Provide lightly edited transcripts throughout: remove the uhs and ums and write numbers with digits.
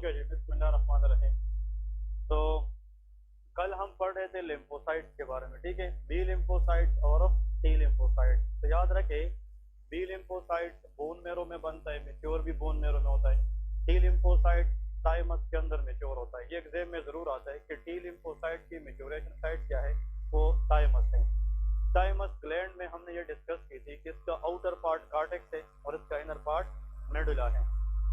Okay जी, बिस्मिल्लाहिर्रहमानिर्रहीम। तो कल हम पढ़ रहे थे लिम्फोसाइट्स के बारे में, ठीक है। बी लिम्फोसाइट्स और टी लिम्फोसाइट्स। तो याद रखे, बी लिम्फोसाइट्स बोन मेरो में बनता है, मेच्योर भी बोन मेरो में होता है। टी लिम्फोसाइट थाइमस के अंदर मेच्योर होता है। ये एग्जाम में जरूर आता है कि टी लिम्फोसाइट की मेच्योरेशन साइट क्या है, वो थाइमस है। थाइमस ग्लैंड में हमने ये डिस्कस की थी कि इसका आउटर पार्ट कार्टेक्स है और इसका इनर पार्ट मेडुला है।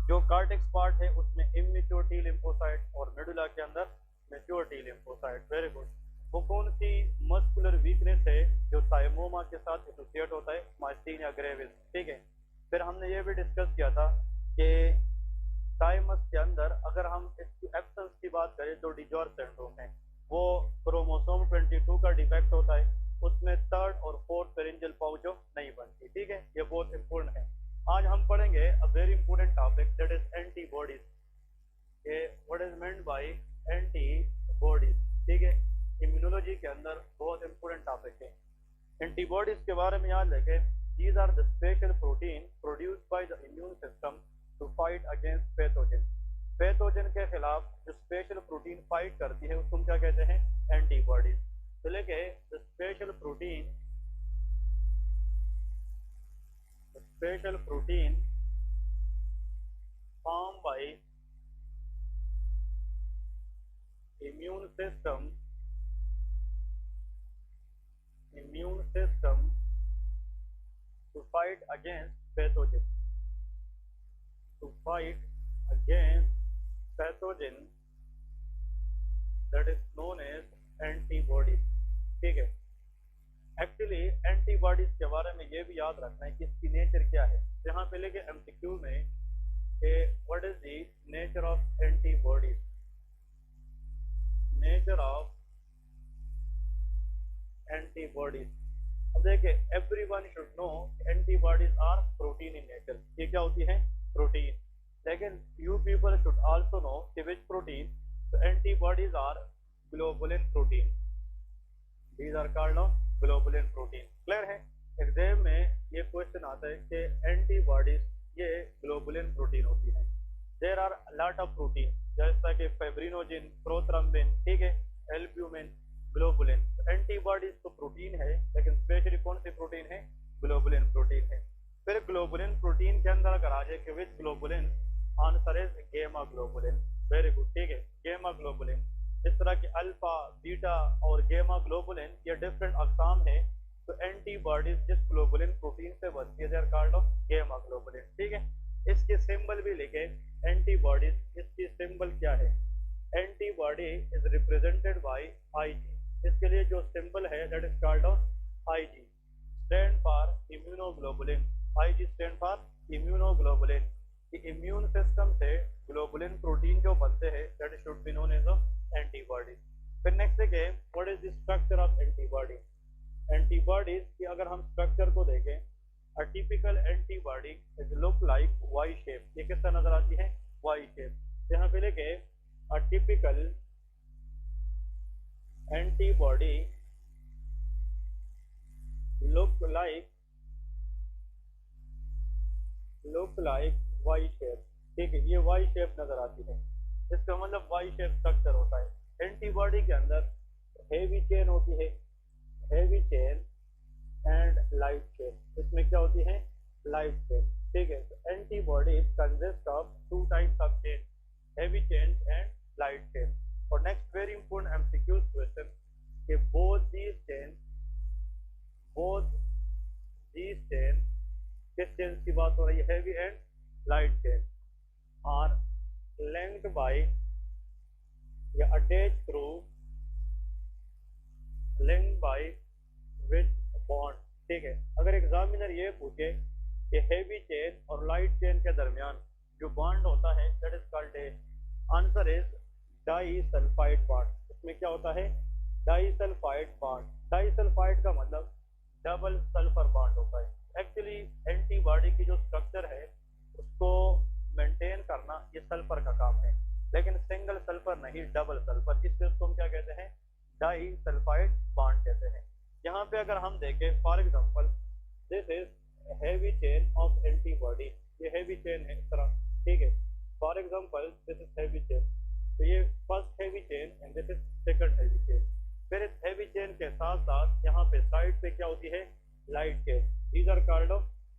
जो कार्टेक्स पार्ट है उसमें इमेच्योर टी लिम्फोसाइट और मेडुला के अंदर mature T lymphocyte. Very good. वो कौन सी मस्कुलर वीकनेस है जो थाइमोमा के साथ एसोसिएट होता है, माइस्थीनिया ग्रेविस, ठीक है। फिर हमने ये भी डिस्कस किया था कि थाइमस के अंदर अगर हम इसकी एब्सेंस की बात करें तो डिजॉर्ज सिंड्रोम है। वो क्रोमोसोम 22 का डिफेक्ट होता है, उसमें थर्ड और फोर्थ पेरिंजियल पाउच नहीं बनती, ठीक है। ये बहुत इंपॉर्टेंट है। आज हम पढ़ेंगे a very important topic that is antibodies. ये what is meant by antibodies, ठीक है। इम्यूनोलॉजी के अंदर बहुत इंपॉर्टेंट टॉपिक है। एंटीबॉडीज के बारे में याद रखें, these are the special protein produced by the immune system to fight against pathogen. Pathogen के खिलाफ जो स्पेशल प्रोटीन फाइट करती है उसको हम क्या कहते हैं, एंटीबॉडीज। तो लेके the special protein form by immune system to fight against pathogen that is known as antibodies, ठीक है। एक्चुअली एंटीबॉडीज के बारे में ये भी याद रखना है कि इसकी नेचर क्या है। यहाँ पे लेके एमसीक्यू में what is the nature of antibodies, nature of antibodies. अब देखिए, everyone should know antibodies are protein in nature. ये क्या होती है, प्रोटीन। लेकिन you people should also know कि विच प्रोटीन। तो antibodies are globulin protein, these are called globulin protein. Clear है। एग्जाम में ये क्वेश्चन आता है कि एंटीबॉडीज ये ग्लोबुलिन प्रोटीन होती है। There are lot of protein जैसा कि फाइब्रिनोजिन, प्रोथ्रम्बिन, ठीक है, एल्ब्यूमिन, ग्लोबुलिन। एंटीबॉडीज तो प्रोटीन है, लेकिन स्पेशली कौन सी प्रोटीन है, ग्लोबुलिन प्रोटीन है। फिर ग्लोबुलिन प्रोटीन के अंदर अगर आ जाए कि विच ग्लोबुलिन, आंसर इज गेमा ग्लोबुलिन। वेरी गुड, ठीक है, गेमा ग्लोबुलिन। इस तरह के अल्फा, बीटा और गेमा ग्लोबुलिन ये डिफरेंट अकसाम है। तो एंटीबॉडीज जिस ग्लोबुलिन प्रोटीन से बनती है दे आर कॉल्ड गेमा ग्लोबुलिन, ठीक है। इसके सिंबल भी लिखे, एंटीबॉडीज, इसकी सिंबल क्या है, antibody is represented by Ig. इसके लिए जो सिंबल है that is called Ig, stand for immunoglobulin. Ig stand for immunoglobulin. Immune system से ग्लोबुलिन प्रोटीन जो बनते हैं that should be known as antibody. फिर नेक्स्ट देखिए, what is the structure of antibody. Antibodies की अगर हम स्ट्रक्चर को देखें, a typical antibody is look like Y shape. ये किस तरह नजर आती है, वाई शेप। यहाँ पे लेके अ typical antibody look like Y shape, ठीक है। ये वाई शेप नजर आती है, इसका मतलब वाई शेप स्ट्रक्चर होता है। एंटीबॉडी के अंदर हेवी चेन होती है, heavy chain and light chain. इसमें क्या होती है, लाइट चेन, ठीक है। तो antibodies consist of two types of chain, heavy chain and light chain. और next very important MCQ question कि बोथ दीज चेन किस चेन की बात हो रही है, heavy and light chain, are linked by या attached through linked by which bond, ठीक है। अगर एग्जामिनर ये पूछे कि हेवी चेन और लाइट चेन के दरमियान जो बॉन्ड होता है that is called a, answer is disulphide bond. इसमें क्या होता है, डाइसल्फाइड बॉन्ड। डाइसल्फाइड का मतलब डबल सल्फर बॉन्ड होता है। एक्चुअली एंटीबॉडी की जो स्ट्रक्चर है उसको मेंटेन करना ये सल्फर का काम है, लेकिन सिंगल सल्फर नहीं, डबल सल्फर। इसलिए उसको हम क्या कहते हैं, डाई सल्फाइड बॉन्ड कहते हैं। यहाँ पे अगर हम देखें, for example this is heavy chain of antibody, ये हेवी चेन है इस तरह, ठीक है। For example this is heavy light chain, these are called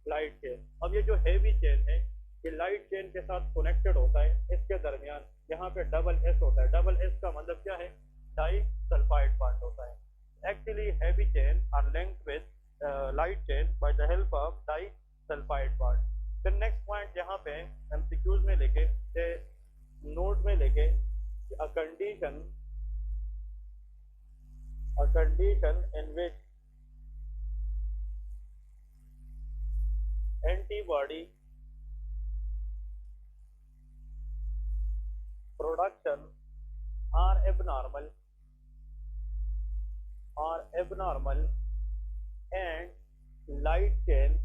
light chain. अब ये जो हैवी चेन है ये लाइट चेन के साथ कनेक्टेड होता है, इसके दरमियान यहाँ पे डबल एस होता है। डबल एस का मतलब क्या है? डाई सल्फाइड बॉन्ड होता है। Actually heavy chain are linked with light chain by the help of disulphide bond. फिर नेक्स्ट पॉइंट यहाँ पे एमसीक्यूज में लेके नोट में लेके a condition in which antibody production are abnormal and light chain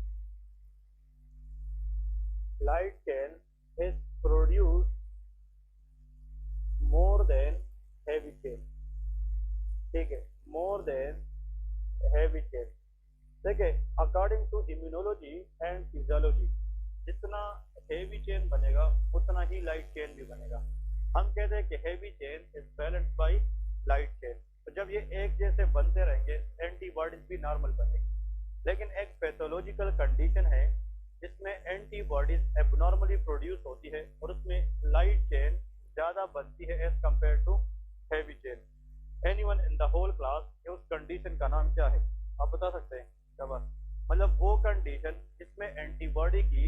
is produced more than heavy chain। ठीक है, more than heavy chain। देखिए according to immunology and physiology जितना हेवी चेन बनेगा उतना ही लाइट चेन भी बनेगा। हम कहते हैं कि heavy chain is balanced by light chain. तो जब ये एक जैसे बनते रहेंगे एंटीबॉडीज भी नॉर्मल बनेगी। लेकिन एक पैथोलॉजिकल कंडीशन है जिसमें एंटीबॉडीज एबनॉर्मली प्रोड्यूस होती है और उसमें लाइट चेन ज़्यादा बनती है as compare to heavy chain. Anyone in the whole class, उस कंडीशन का नाम क्या है आप बता सकते हैं? मतलब वो कंडीशन जिसमें एंटीबॉडी की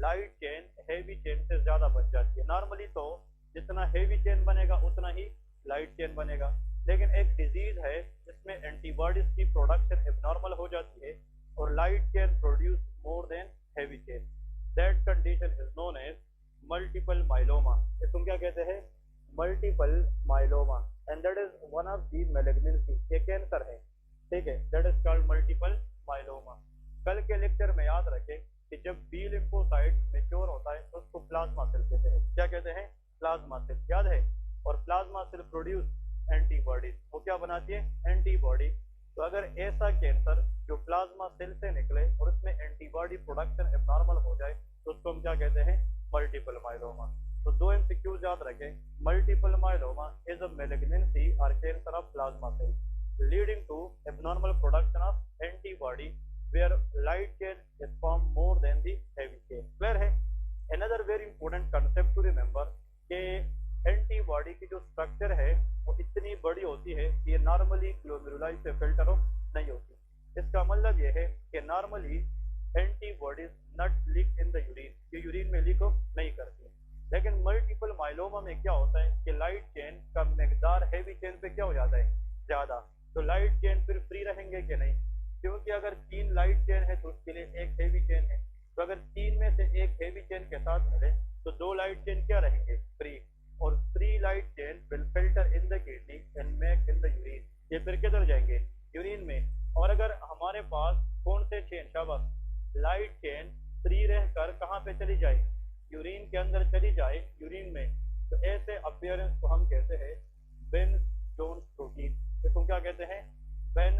लाइट चेन हैवी चेन से ज़्यादा बन जाती है। नॉर्मली तो जितना हैवी चेन बनेगा उतना ही लाइट चेन बनेगा, लेकिन एक डिजीज है जिसमें एंटीबॉडीज की प्रोडक्शन एबनॉर्मल हो जाती है और light chain produce more than heavy chain. That condition is known as multiple myeloma. इसको क्या कहते हैं? Multiple myeloma. And that is one of the malignancy, ये कैंसर है, ठीक है, that is called multiple myeloma. कल के लेक्चर में याद रखें कि जब बी लिम्फोसाइट मैच्योर होता है तो उसको प्लाज्मा सेल कहते हैं। क्या कहते हैं? प्लाज्मा सेल, याद है। और प्लाज्मा सेल प्रोड्यूस एंटीबॉडीज, वो क्या बनाती है? एंटीबॉडी। तो अगर ऐसा कैंसर जो प्लाज्मा सेल से निकले और उसमें एंटीबॉडी प्रोडक्शन एबनॉर्मल हो जाए तो उसको हम क्या कहते हैं? Multiple myeloma. तो दो एमसीक्यूज याद रखें, multiple myeloma is a malignancy और cancer of plasma cell leading to abnormal production of antibody where light chain is formed more than the heavy chain। clear है? another very important concept to remember कि antibody की जो structure है वो इतनी बड़ी होती है कि ये नॉर्मली ग्लोमेरुलाई से फिल्टर नहीं होती। इसका मतलब ये है कि normally antibodies not leak in the urine, ये यूरिन में लीक नहीं करती। लेकिन मल्टीपल माइलोमा में क्या होता है कि लाइट चेन का मकदार हैवी चेन पे क्या हो जाता है? ज़्यादा। तो लाइट चेन फिर फ्री रहेंगे कि नहीं? क्योंकि अगर 3 लाइट चेन है तो उसके लिए एक हैवी चेन है। तो अगर 3 में से एक हैवी चेन के साथ मिले तो 2 लाइट चेन क्या रहेंगे? फ्री। और free light chain will filter in the kidney and make in the urine, ये फिर किधर जाएंगे? यूरिन में। और अगर हमारे पास कौन से चेन, शाबाश, लाइट चेन फ्री रहकर कहाँ पे चली जाए? यूरिन के अंदर चली जाए, यूरिन में। तो ऐसे अपीयरेंस को हम कहते हैं बेन जोन्स प्रोटीन। इसको क्या कहते हैं? Bence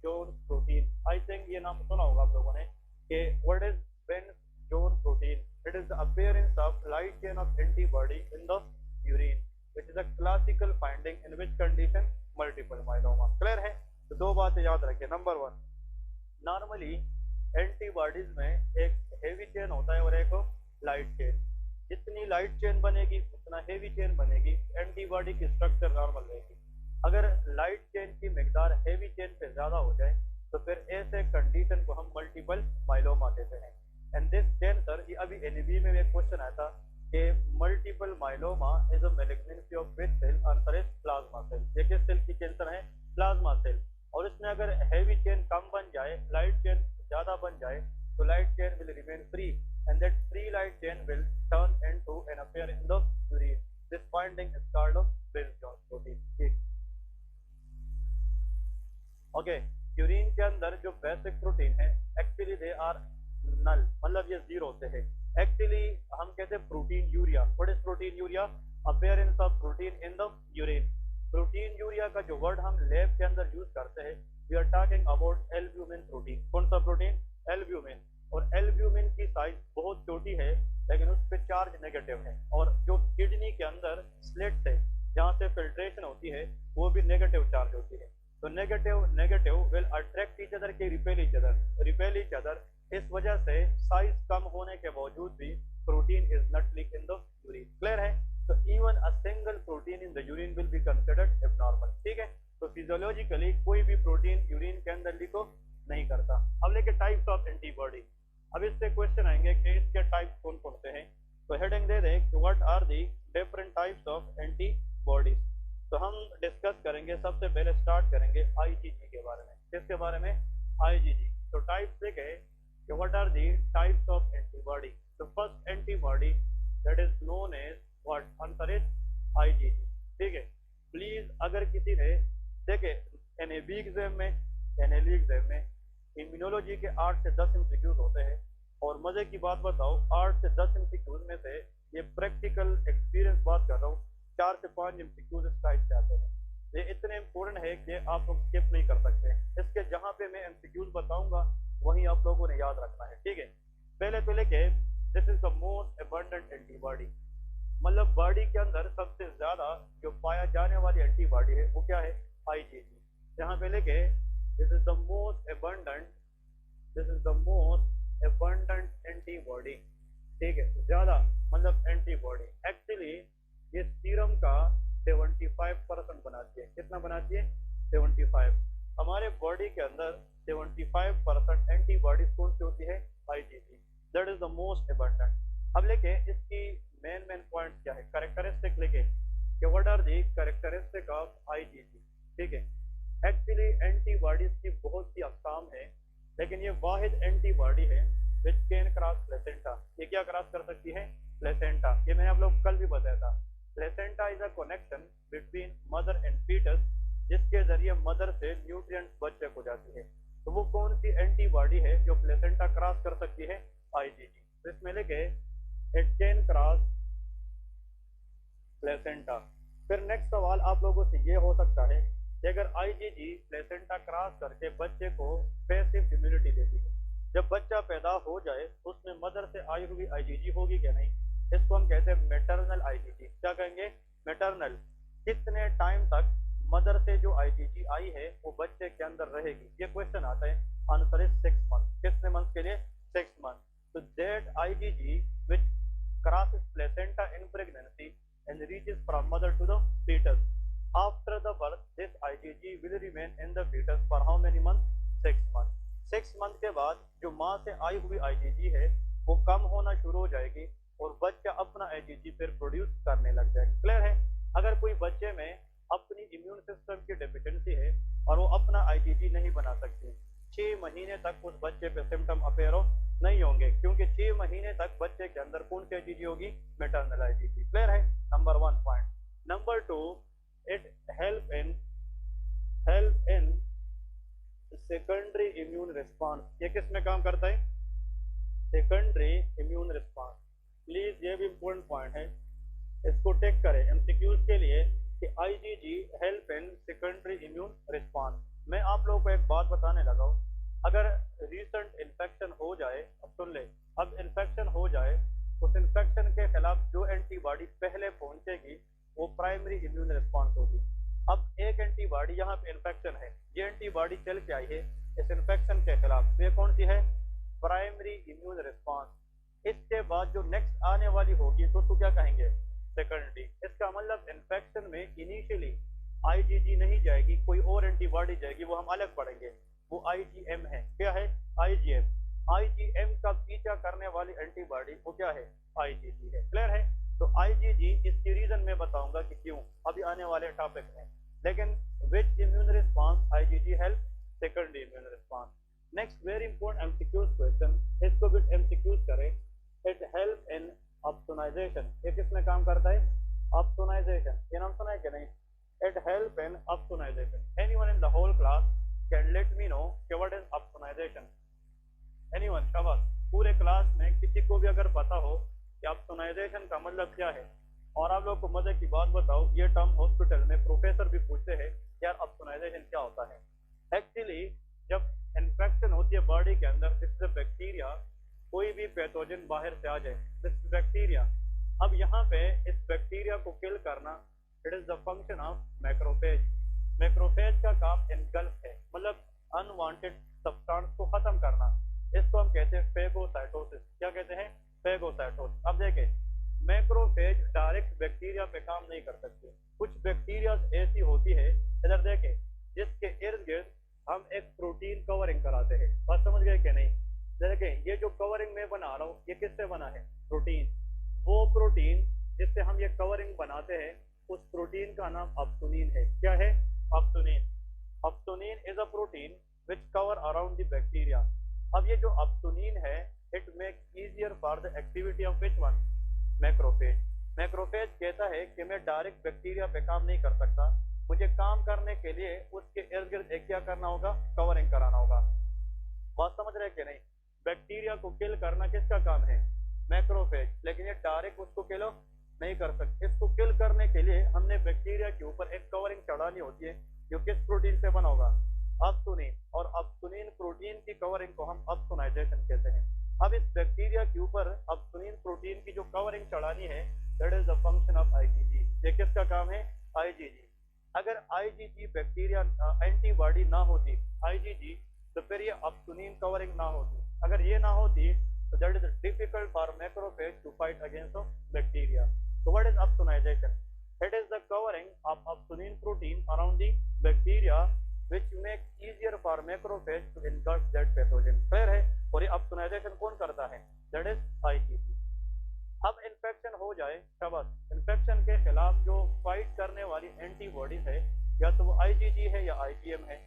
Jones protein. I think ये नाम सुना होगा आप लोगों ने कि what is Bence Jones protein? It is the appearance of light chain of antibody in the urine which is a classical finding in which condition? Multiple myeloma. Clear है? तो दो बातें याद रखें। नंबर 1, नॉर्मली एंटीबॉडीज में एक heavy chain होता है और एक लाइट चेन। जितनी लाइट चेन बनेगी उतना हेवी चेन बनेगी, एंटीबॉडी की स्ट्रक्चर नॉर्मल रहेगी। अगर लाइट चेन की मकदार हेवी चेन से ज़्यादा हो जाए तो फिर ऐसे कंडीशन को हम मल्टीपल माइलोमा कहते हैं। एंड दिस कैंसर, ये अभी एनईबी में एक क्वेश्चन आया था कि multiple myeloma is a malignancy of which cell? Answer is plasma cell. ये किस सेल की कैंसर है? Plasma cell. और इसमें अगर हैवी चेन कम बन जाए, लाइट चेन ज़्यादा बन जाए तो light chain will remain free and that free light chain will turn into and appear in the urine. This finding is called Bell-Jones protein। ठीक, ओके। यूरिन के अंदर जो बेसिक प्रोटीन है एक्चुअली दे आर नल, मतलब ये zero से है। Actually हम कहते हैं protein urea. What is protein urea? Appearance of protein in the urine. Protein urea का जो वर्ड हम लैब के अंदर यूज करते हैं, we are talking about albumin protein. कौन सा प्रोटीन? एल्ब्यूमिन। और एल्ब्यूमिन की साइज बहुत छोटी है लेकिन उस पर चार्ज नेगेटिव है। और जो किडनी के अंदर स्लिट्स है जहाँ से फिल्ट्रेशन होती है वो भी नेगेटिव चार्ज होती है। तो negative will attract each other के रिपेल ईच अदर। इस वजह से साइज कम होने के बावजूद भी protein is not leak in the urine. Clear है? तो even a single protein in the urine will be considered abnormal. ठीक है, तो फिजियोलॉजिकली कोई भी प्रोटीन यूरिन के अंदर लीक नहीं करता। अब लेके टाइप्स ऑफ एंटीबॉडी। अब इससे क्वेश्चन आएंगे कि इसके टाइप्स कौन कौन से हैं। तो हेडिंग दे दें कि what are the different types of antibodies. तो हम डिस्कस करेंगे, सबसे पहले स्टार्ट करेंगे आईजीजी के बारे में। किसके बारे में? आईजीजी। तो टाइप्स देखे कि what are the types of antibody. तो first antibody that is known as what? Answer is IgG. ठीक है, प्लीज अगर किसी ने देखे एनएबी एग्जाम में इम्यूनोलॉजी के 8 से 10 एमसीक्यूज होते हैं, और मजे की बात बताओ 8 से 10 एमसीक्यूज में से ये प्रैक्टिकल एक्सपीरियंस बात कर रहा हूँ 4 से 5 एमसीक्यूज इस टाइप से आते हैं। ये इतने इम्पोर्टेंट है कि आप लोग स्किप नहीं कर सकते। इसके जहाँ पे मैं एमसीक्यूज बताऊंगा वहीं आप लोगों ने याद रखना है। ठीक है, पहले तो लेके this is the most abundant antibody, मतलब बॉडी के अंदर सबसे ज्यादा जो पाया जाने वाली एंटीबॉडी है वो क्या है? आईजीजी। यहाँ पे लेके this is the most abundant antibody. ठीक है, ज्यादा मतलब एंटीबॉडी एक्चुअली ये सीरम का 75% बनाती है। कितना बनाती है? 75। हमारे बॉडी के अंदर 75% एंटीबॉडीज कौन सी होती है? IgG. That is the most abundant. अब लेके इसकी मेन पॉइंट क्या है? कैरेक्टरिस्टिक लेके कि what are the characteristic of IgG. ठीक है, एक्चुअली एंटीबॉडीज की बहुत सी अक़साम है, लेकिन ये वाहिद एंटीबॉडी है विच कैन क्रॉस प्लेसेंटा। ये क्या क्रॉस कर सकती है? प्लेसेंटा। ये मैंने आप लोग कल भी बताया था। Placenta is a connection between mother and foetus, जिसके जरिए मदर से न्यूट्रिएंट्स बच्चे को जाती है। तो वो कौन सी एंटीबॉडी है जो प्लेसेंटा क्रॉस कर सकती है? आईजीजी। तो इसमें लेके इट कैन क्रॉस प्लेसेंटा। फिर नेक्स्ट सवाल आप लोगों से ये हो सकता है कि अगर आईजीजी प्लेसेंटा क्रॉस करके बच्चे को पैसिव इम्यूनिटी देती है, जब बच्चा पैदा हो जाए उसमें मदर से आई हुई आईजीजी होगी क्या? नहीं। इसको हम कहते हैं मैटरनल आईजीजी। क्या कहेंगे? मैटरनल। कितने टाइम तक मदर से जो आईजीजी आई है वो बच्चे के अंदर रहेगी? ये क्वेश्चन आता है। Answer is 6 month. कितने मंथ के लिए? 6 मंथ। तो that IgG which crosses placenta in pregnancy and reaches from mother to the fetus. After the birth, this IgG will remain in the fetus for how many months? 6 months. 6 month के बाद जो माँ से आई हुई IgG है वो कम होना शुरू हो जाएगी और बच्चा अपना IgG फिर प्रोड्यूस करने लग जाएगा। क्लियर है? अगर कोई बच्चे में अपनी इम्यून सिस्टम की डेफिशिएंसी है और वो अपना IgG नहीं बना सकती, 6 महीने तक उस बच्चे पे सिम्टम अपेयर नहीं होंगे, क्योंकि 6 महीने तक बच्चे के अंदर कौन सी आईजीजी होगी? Maternal IgG. क्लियर है? Number 1 point. Number 2, it help in secondary immune response. ये किस में काम करता है? Secondary immune response. प्लीज ये भी इंपॉर्टेंट पॉइंट है, इसको टेक करें एमसीक्यूज के लिए कि IgG help in secondary immune response. मैं आप लोगों को एक बात बताने लगा हूं, अगर रिसेंट इन्फेक्शन हो जाए, अब सुन ले, अब इन्फेक्शन हो जाए, उस इन्फेक्शन के खिलाफ जो एंटीबॉडी पहले पहुंचेगी वो प्राइमरी इम्यून रिस्पांस होगी। अब एक एंटीबॉडी यहाँ पे इन्फेक्शन है, ये एंटीबॉडी चल के आई है इस इन्फेक्शन के खिलाफ, ये कौन सी है? Primary immune response. इसके बाद जो नेक्स्ट आने वाली होगी तो उसको क्या कहेंगे? सेकेंडरी। इसका मतलब इन्फेक्शन में इनिशियली आईजीजी नहीं जाएगी, कोई और एंटीबॉडी जाएगी, वो हम अलग पढ़ेंगे, वो आईजीएम है। क्या है? आईजीएम। आईजीएम का पीछा करने वाली एंटीबॉडी वो क्या है? आईजीजी है। क्लियर है? तो आईजीजी इसकी रीजन मैं बताऊंगा कि क्यों, अभी आने वाले टॉपिक में। लेकिन which immune response IgG help? Secondary immune response. Next very important MCQs question, इसको भी एमसीक्यूज करें। It help in opsonization. ये किसमें काम करता है? ऑप्सोनाइजेशन। ये नाम सुना है कि नहीं? It help in opsonisation. Anyone in the whole class can let me know कि व्हाट इज ऑप्सोनाइजेशन? एनीवन? शाबाश। पूरे क्लास में किसी को भी अगर पता हो कि ऑप्सोनाइजेशन का मतलब क्या है, और आप लोग को मजे की बात बताओ, ये टर्म हॉस्पिटल में प्रोफेसर भी पूछते हैं यार ऑप्सोनाइजेशन क्या होता है। एक्चुअली जब इन्फेक्शन होती है बॉडी के अंदर, जिससे बैक्टीरिया, कोई भी पैथोजन बाहर से आ जाए, दिस बैक्टीरिया, अब यहाँ पे इस बैक्टीरिया को किल करना, it is the function of macrophage. Macrophage का काम एनगल्फ है, मतलब अनवांटेड सब्सटेंस को खत्म करना। इसको हम कहते हैं फेगोसाइटोसिस। क्या कहते हैं? फेगोसाइटोसिस। अब देखें, मैक्रोफेज डायरेक्ट बैक्टीरिया पे काम नहीं कर सकते। कुछ बैक्टीरिया ऐसी होती है, इधर देखें, जिसके इर्द गिर्द हम एक प्रोटीन कवरिंग कराते हैं। बात समझ गए कि नहीं? देखें, ये जो कवरिंग मैं बना रहा हूँ, ये किससे बना है? प्रोटीन। वो प्रोटीन जिससे हम ये कवरिंग बनाते हैं, उस प्रोटीन का नाम ऑप्सोनिन है। क्या है? Opsonin. Opsonin is a protein which cover around the bacteria. अब ये जो ऑप्सोनिन है, it makes easier for the activity of which one? Macrophage. Macrophage कहता है कि मैं डायरेक्ट बैक्टीरिया पे काम नहीं कर सकता, मुझे काम करने के लिए उसके इर्द गिर्द एक क्या करना होगा? कवरिंग कराना होगा। बात समझ रहे कि नहीं? बैक्टीरिया को किल करना किसका काम है? मैक्रोफेज। लेकिन ये डायरेक्ट उसको किल नहीं कर सकते। इसको किल करने के लिए हमने बैक्टीरिया के ऊपर एक कवरिंग चढ़ानी होती है, जो किस प्रोटीन से बना होगा? ऑप्सोनिन। और ऑप्सोनिन प्रोटीन की कवरिंग को हम ऑप्सोनाइजेशन कहते हैं। अब इस बैक्टीरिया के ऊपर ऑप्सोनिन प्रोटीन की जो कवरिंग चढ़ानी है, that is the function of IgG. ये किसका काम है? आईजीजी। अगर आईजीजी बैक्टीरिया एंटीबॉडी ना होती, आईजीजी, तो फिर ये ऑप्सोनिन कवरिंग ना होती। अगर ये ना होती, so that is difficult for macrophage to fight against the bacteria. So what is opsonization? It is the covering of opsonin protein around the bacteria which makes easier for macrophage to engulf that pathogen. Clear है? और ये opsonization कौन करता है? That is IgG. अब infection हो जाए, शाबाश, इन्फेक्शन के खिलाफ जो फाइट करने वाली एंटीबॉडीज है, या तो वो IgG है या IgM है।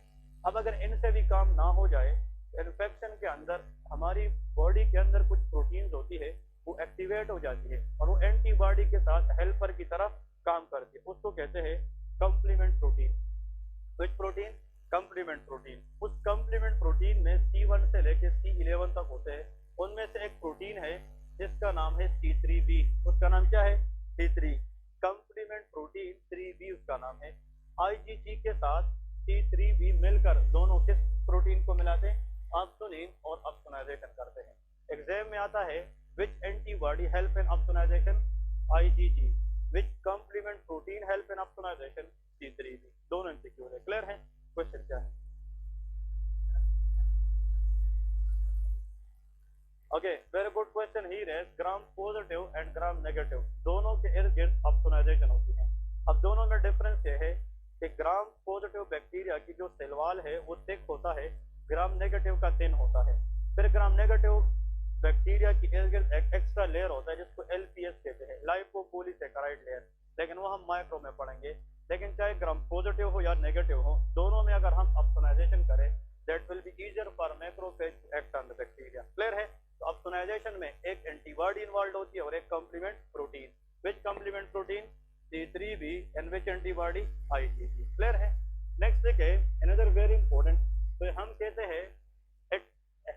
अब अगर इनसे भी काम ना हो जाए, इन्फेक्शन के अंदर हमारी बॉडी के अंदर कुछ प्रोटीन्स होती है, वो एक्टिवेट हो जाती है और वो एंटीबॉडी के साथ हेल्पर की तरह काम करती है। उसको कहते हैं कंप्लीमेंट प्रोटीन। विच प्रोटीन? Complement protein. उस कंप्लीमेंट प्रोटीन में C1 से लेकर C11 तक होते हैं। उनमें से एक प्रोटीन है जिसका नाम है C3b। उसका नाम क्या है? C3। कंप्लीमेंट प्रोटीन 3b उसका नाम है। IgG के साथ C3b मिलकर दोनों किस प्रोटीन को मिलाते हैं? ऑप्सोनिन और ऑप्सोनाइजेशन करते हैं। एग्जाम में आता है which antibody help in opsonization? IgG। Which complement protein help in opsonization? C3b। दोनों एमसीक्यू है। क्लियर है? क्वेश्चन क्या है? Okay, very good question. Here है gram positive and gram negative, दोनों के इर्द गिर्द ऑप्सोनाइजेशन होती है। अब दोनों में डिफरेंस ये है कि ग्राम पॉजिटिव बैक्टीरिया की जो सेल वॉल है वो थिक होता है, ग्राम नेगेटिव का थिन होता है। फिर ग्राम नेगेटिव बैक्टीरिया की इर्द गिर्द एक एक्स्ट्रा लेयर होता है जिसको LPS कहते हैं, लाइपोपॉलीसेकेराइड लेयर, लेकिन वो हम माइक्रो में पढ़ेंगे। लेकिन चाहे ग्राम पॉजिटिव हो या नेगेटिव हो, दोनों में अगर हम ऑप्सोनाइजेशन करें, that will be easier for macrophage to act on the bacteria. Clear है? तो ऑप्सोनाइजेशन में एक एंटीबॉडी इन्वॉल्व होती है और एक complement protein. Which complement protein? C3b and which antibody? IgG। Clear है? नेक्स्ट देखिए, अनदर वेरी इंपॉर्टेंट, तो हम कहते हैं इट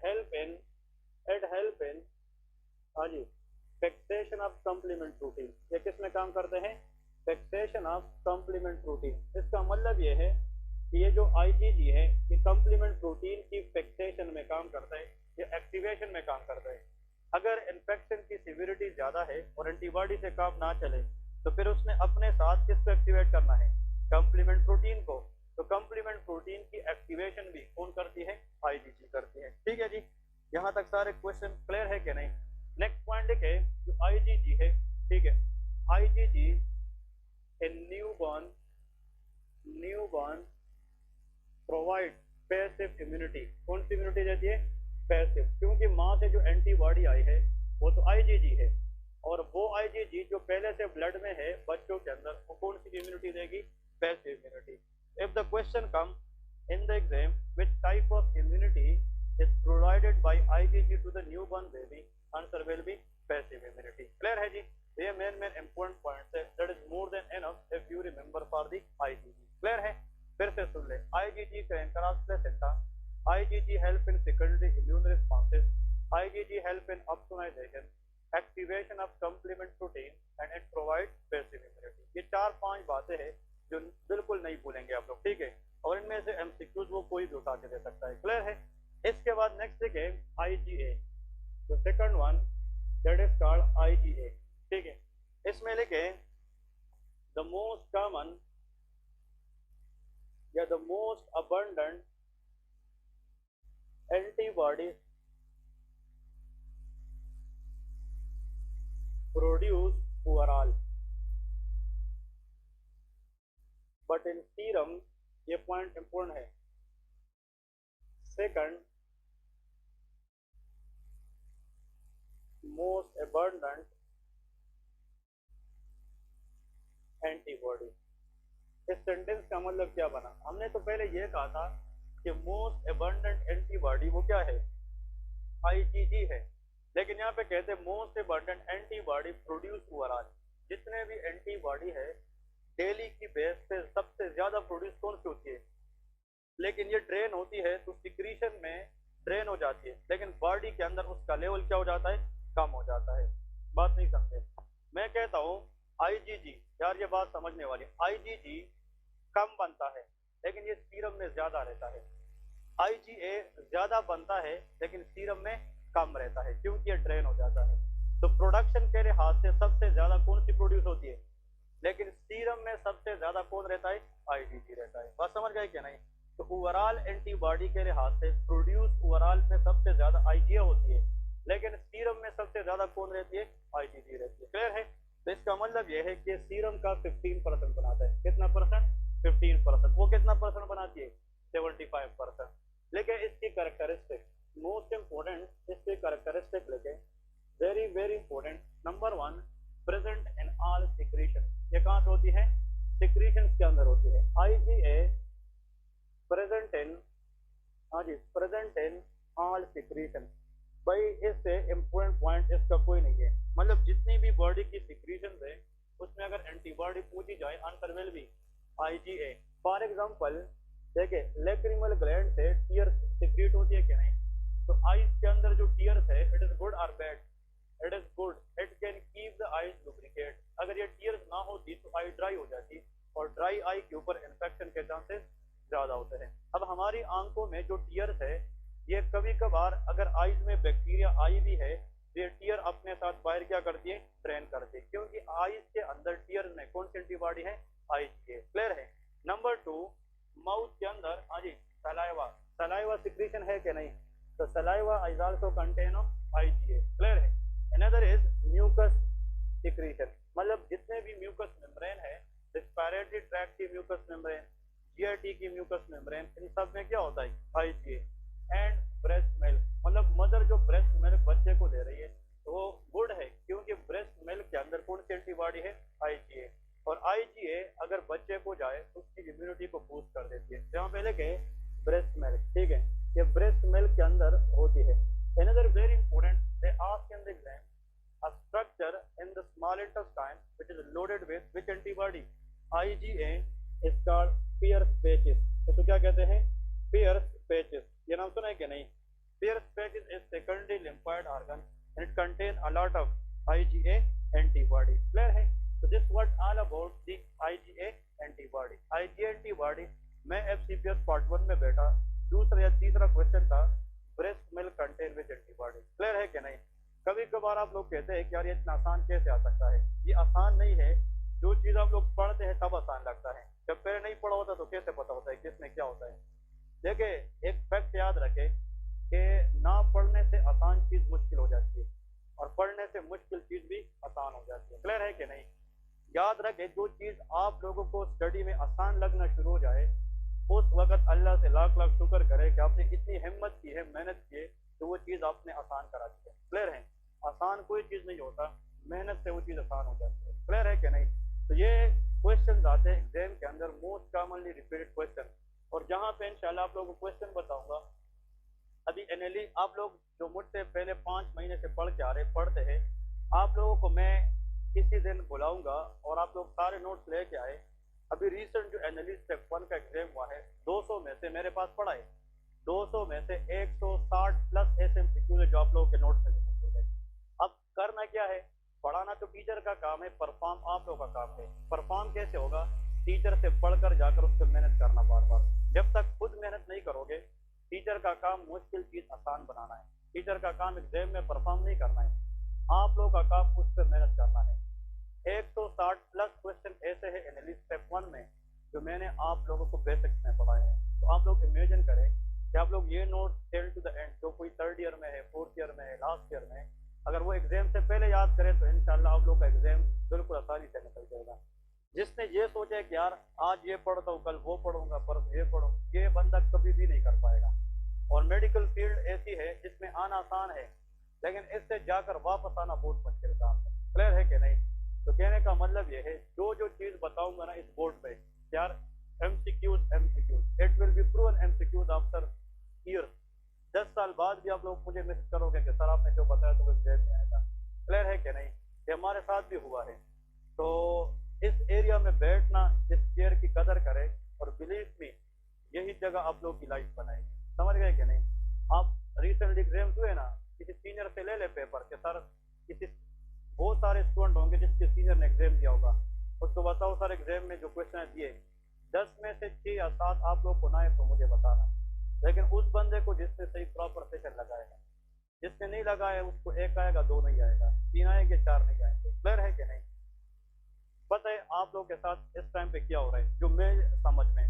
हेल्प इन हाँ जी फिक्सेशन ऑफ कंप्लीमेंट प्रोटीन। ये किस में काम करते हैं? Fixation of complement protein. इसका मतलब ये है कि ये जो IgG है, ये कंप्लीमेंट प्रोटीन की फिक्सेशन में काम करता है, ये एक्टिवेशन में काम करता है। अगर इन्फेक्शन की सिविरिटी ज्यादा है और एंटीबॉडी से काम ना चले, तो फिर उसने अपने साथ किसको एक्टिवेट करना है? कंप्लीमेंट प्रोटीन को। तो कंप्लीमेंट प्रोटीन की एक्टिवेशन भी कौन करती है? IgG करती है। ठीक है जी, यहाँ तक सारे क्वेश्चन क्लियर है कि नहीं? नेक्स्ट पॉइंट देखे, जो IgG है, ठीक है, IgG in newborn provide passive immunity. कौन सी इम्यूनिटी देती है? पैसिव। क्योंकि माँ से जो एंटीबॉडी आई है वो तो IgG है, और वो IgG जो पहले से ब्लड में है बच्चों के अंदर, वो कौन सी इम्यूनिटी देगी? Passive immunity. If the question come in the exam, which type of immunity is provided by IgG to the newborn baby, answer will be passive immunity. Clear है जी? ये मेन इंपॉर्टेंट पॉइंट्स है, that is more than enough if you remember for the IgG। Clear है? फिर से सुन ले, IgG का placenta, IgG help in secondary immune responses, IgG help in opsonization, activation of complement protein and it provides passive immunity। ये 4-5 बातें हैं जो बिल्कुल नहीं भूलेंगे आप लोग, ठीक है? और इनमें से MCQs वो कोई भी उठा के दे सकता है। क्लियर है? इसके बाद नेक्स्ट देखें IgA, जो second one that is called IgA। ठीक है, इसमें लिखे द मोस्ट कॉमन या the most abundant antibody produce overall, but in serum, ये पॉइंट इंपॉर्टेंट है। Second, most abundant antibody. इस सेंटेंस का मतलब क्या बना? हमने तो पहले ये कहा था कि मोस्ट अबंडेंट एंटीबॉडी वो क्या है? आईजीजी है। लेकिन यहाँ पे कहते हैं most abundant antibody produce overall, जितने भी एंटीबॉडी है डेली की बेस पे सबसे ज्यादा प्रोड्यूस कौन सी होती है? लेकिन ये ड्रेन होती है तो सिक्रीशन में ड्रेन हो जाती है, लेकिन बॉडी के अंदर उसका लेवल क्या हो जाता है? कम हो जाता है। बात नहीं समझे? मैं कहता हूँ आईजीजी, यार ये बात समझने वाली, आईजीजी कम बनता है लेकिन ये सीरम में ज्यादा रहता है। आईजीए ज्यादा बनता है लेकिन सीरम में कम रहता है, क्योंकि ये ड्रेन हो जाता है। तो प्रोडक्शन के लिहाज से सबसे ज्यादा कौन सी प्रोड्यूस होती है? लेकिन सीरम में सबसे ज्यादा कौन रहता है? आईजीजी रहता है। बात समझ गए क्या नहीं? तो ओवरऑल एंटीबॉडी के लिहाज से प्रोड्यूस ओवरऑल में सबसे ज्यादा आईजीए होती है, लेकिन सीरम में सबसे ज्यादा कौन रहती है? आईजीजी रहती है। क्लियर है? तो इसका मतलब यह है कि सीरम का 15% बनाता है। कितना परसेंट? 15%। वो कितना परसेंट बनाती है? 75%। लेकिन इसकी कैरेक्टरिस्टिक, मोस्ट इंपोर्टेंट इसकी कैरेक्टरिस्टिक लेके, very very important. Number 1, present in all secretion. ये कहाँ से होती है? सिक्रीशन के अंदर होती है। आईजीए प्रेजेंट इन, हाँ जी, प्रेजेंट इन ऑल सिक्रीशन। भाई इससे इंपोर्टेंट पॉइंट इसका कोई नहीं है, मतलब जितनी भी बॉडी की सिक्रीशन है उसमें अगर एंटीबॉडी पूछी जाए, answer will B IgA. For example देखिए, लैक्रिमल ग्लैंड से टीयर सिक्रीट होती है कि नहीं? तो आईज के अंदर जो टीयर्स है, इट इज गुड और bad? It is good, it can keep the eyes lubricate. अगर ये टीयर्स ना होती तो आई ड्राई हो जाती, और ड्राई आई के ऊपर इन्फेक्शन के चांसेस ज्यादा होते हैं। अब हमारी आंखों में जो टीयर्स है, ये कभी कभार अगर आईज में बैक्टीरिया आई भी है तो ये टीयर अपने साथ बाहर क्या करती है? ड्रेन करती है, क्योंकि आईज के अंदर टीयर में कौन सी एंटीबॉडी है? आईजीए। क्लियर है? नंबर 2, माउथ के अंदर, हाँ जी, सलाइवा, सलाइवा सिक्रीशन है कि नहीं? तो saliva is also contain of IgA. Clear है? अनदर इज म्यूकस सिक्रीशन, मतलब जितने भी म्यूकस मेम्ब्रेन है, रेस्पिरेटरी ट्रैक्ट की म्यूकस मेम्ब्रेन, जीआईटी की म्यूकस मेम्ब्रेन, इन सब में क्या होता है? आईजीए। एंड ब्रेस्ट मिल्क, मतलब मदर जो ब्रेस्ट मिल्क बच्चे को दे रही है तो वो गुड है, क्योंकि ब्रेस्ट मिल्क के अंदर कौन सी एंटीबॉडी है? आईजीए। और आईजीए अगर बच्चे को जाए तो उसकी इम्यूनिटी को बूस्ट कर देती है। जहाँ पहले के ब्रेस्ट मिल्क, ठीक है, ये ब्रेस्ट मिल्क के अंदर होती है। Another very important, they ask in the exam a structure in the small intestine which is loaded with which antibody? IgA is called Pierce patches। तो क्या कहते हैं? Pierce patches। ये नाम सुना है कि नहीं? Pierce patches is secondary lymphoid organ and it contains a lot of IgA antibody। Clear है? तो this was all about the IgA antibody। IgA antibody, मैं FCPS पार्ट 1 में बैठा, दूसरा या तीसरा क्वेश्चन था breast milk contain with antibody. Clear है कि नहीं? कभी कभार आप लोग कहते हैं कि यार ये इतना आसान कैसे आ सकता है? ये आसान नहीं है। जो चीज आप लोग पढ़ते हैं तब आसान लगता है, जब पहले नहीं पढ़ा होता तो कैसे पता होता है किसमें क्या होता है? देखिए, एक फैक्ट याद रखें कि ना पढ़ने से आसान चीज मुश्किल हो जाती है, और पढ़ने से मुश्किल चीज भी आसान हो जाती है। क्लियर है कि नहीं? याद रखें, जो चीज आप लोगों को स्टडी में आसान लगना शुरू हो जाए, उस वक्त अल्लाह से लाख लाख शुक्र करे कि आपने इतनी हिम्मत की है, मेहनत की है, तो वो चीज आपने आसान करा दी है। क्लियर है? आसान कोई चीज नहीं होता, मेहनत से वो चीज आसान हो जाती है। क्लियर है कि नहीं? तो ये क्वेश्चन आते हैं एग्जाम के अंदर, मोस्ट कॉमनली रिपीटेड क्वेश्चन, और जहाँ पे इंशाल्लाह आप लोगों को क्वेश्चन बताऊंगा। अभी एनएलई आप लोग जो मुझसे पहले 5 महीने से पढ़ के आ रहे पढ़ते हैं, आप लोगों को मैं किसी दिन बुलाऊंगा और आप लोग सारे नोट्स लेके आए। अभी रिसेंट जो एनएलई स्टेप 1 का एग्जाम हुआ है, 200 में से मेरे पास पढ़ा है, 200 में से 160 प्लस एसएमसीक्यू जो आप लोगों के नोट्स में मौजूद है। अब करना क्या है? पढ़ाना तो टीचर का काम है, परफॉर्म आप लोगों का काम है। परफॉर्म कैसे होगा? टीचर से पढ़कर जाकर उसको मेहनत करना बार बार। जब तक खुद मेहनत नहीं करोगे, टीचर का काम मुश्किल चीज आसान बनाना है। टीचर का काम एग्जाम में परफॉर्म नहीं करना है, आप लोगों का काम उस पर मेहनत करना है। 160 प्लस क्वेश्चन ऐसे है एनालिसिस स्टेप 1 में जो मैंने आप लोगों को बेसिक्स में पढ़ाए हैं। तो आप लोग इमेजिन करें कि आप लोग ये note till two the end, जो कोई 3rd ईयर में है, 4th ईयर में है, लास्ट ईयर में है, अगर वो एग्जाम से पहले याद करे तो इंशाल्लाह आप लोग का एग्जाम बिल्कुल आसानी से निकल जाएगा। जिसने ये सोचा है कि यार आज ये पढ़ता हूँ, कल वो पढ़ूंगा, परसों ये पढ़ूंगा, ये बंदा कभी भी नहीं कर पाएगा। और मेडिकल फील्ड ऐसी है जिसमें आना आसान है, लेकिन इससे जाकर वापस आना बहुत मुश्किल काम है। क्लियर है कि नहीं? तो कहने का मतलब ये है, जो जो चीज बताऊंगा ना इस बोर्ड पे, यार MCQs MCQs, it will be proven MCQs after year. 10 साल बाद भी आप लोग मुझे मैसेज करोगे कि सर आपने जो बताया तो एग्जाम में आएगा। क्लियर है कि नहीं? ये हमारे साथ भी हुआ है। तो इस एरिया में बैठना, इस चेयर की कदर करें, और बिलीव मी यही जगह आप लोग की लाइफ बनाएगी। समझ गए कि नहीं? आप रिसेंट एग्जाम्स हुए ना, किसी सीनियर से ले ले पेपर के सर, किसी बहुत सारे स्टूडेंट होंगे जिसके सीनियर ने एग्जाम दिया होगा, उसको बताओ सर एग्जाम में जो क्वेश्चन दिए 10 में से 6 या 7 आप लोग को ना आए तो मुझे बताना। लेकिन उस बंदे को जिसने सही प्रॉपर सेशन लगाएगा, जिसने नहीं लगाया उसको 1 आएगा, 2 नहीं आएगा, 3 आएंगे, 4 नहीं आएंगे। क्लियर है कि नहीं? पता है आप लोग के साथ इस टाइम पे क्या हो रहा है? जो मैं समझ में,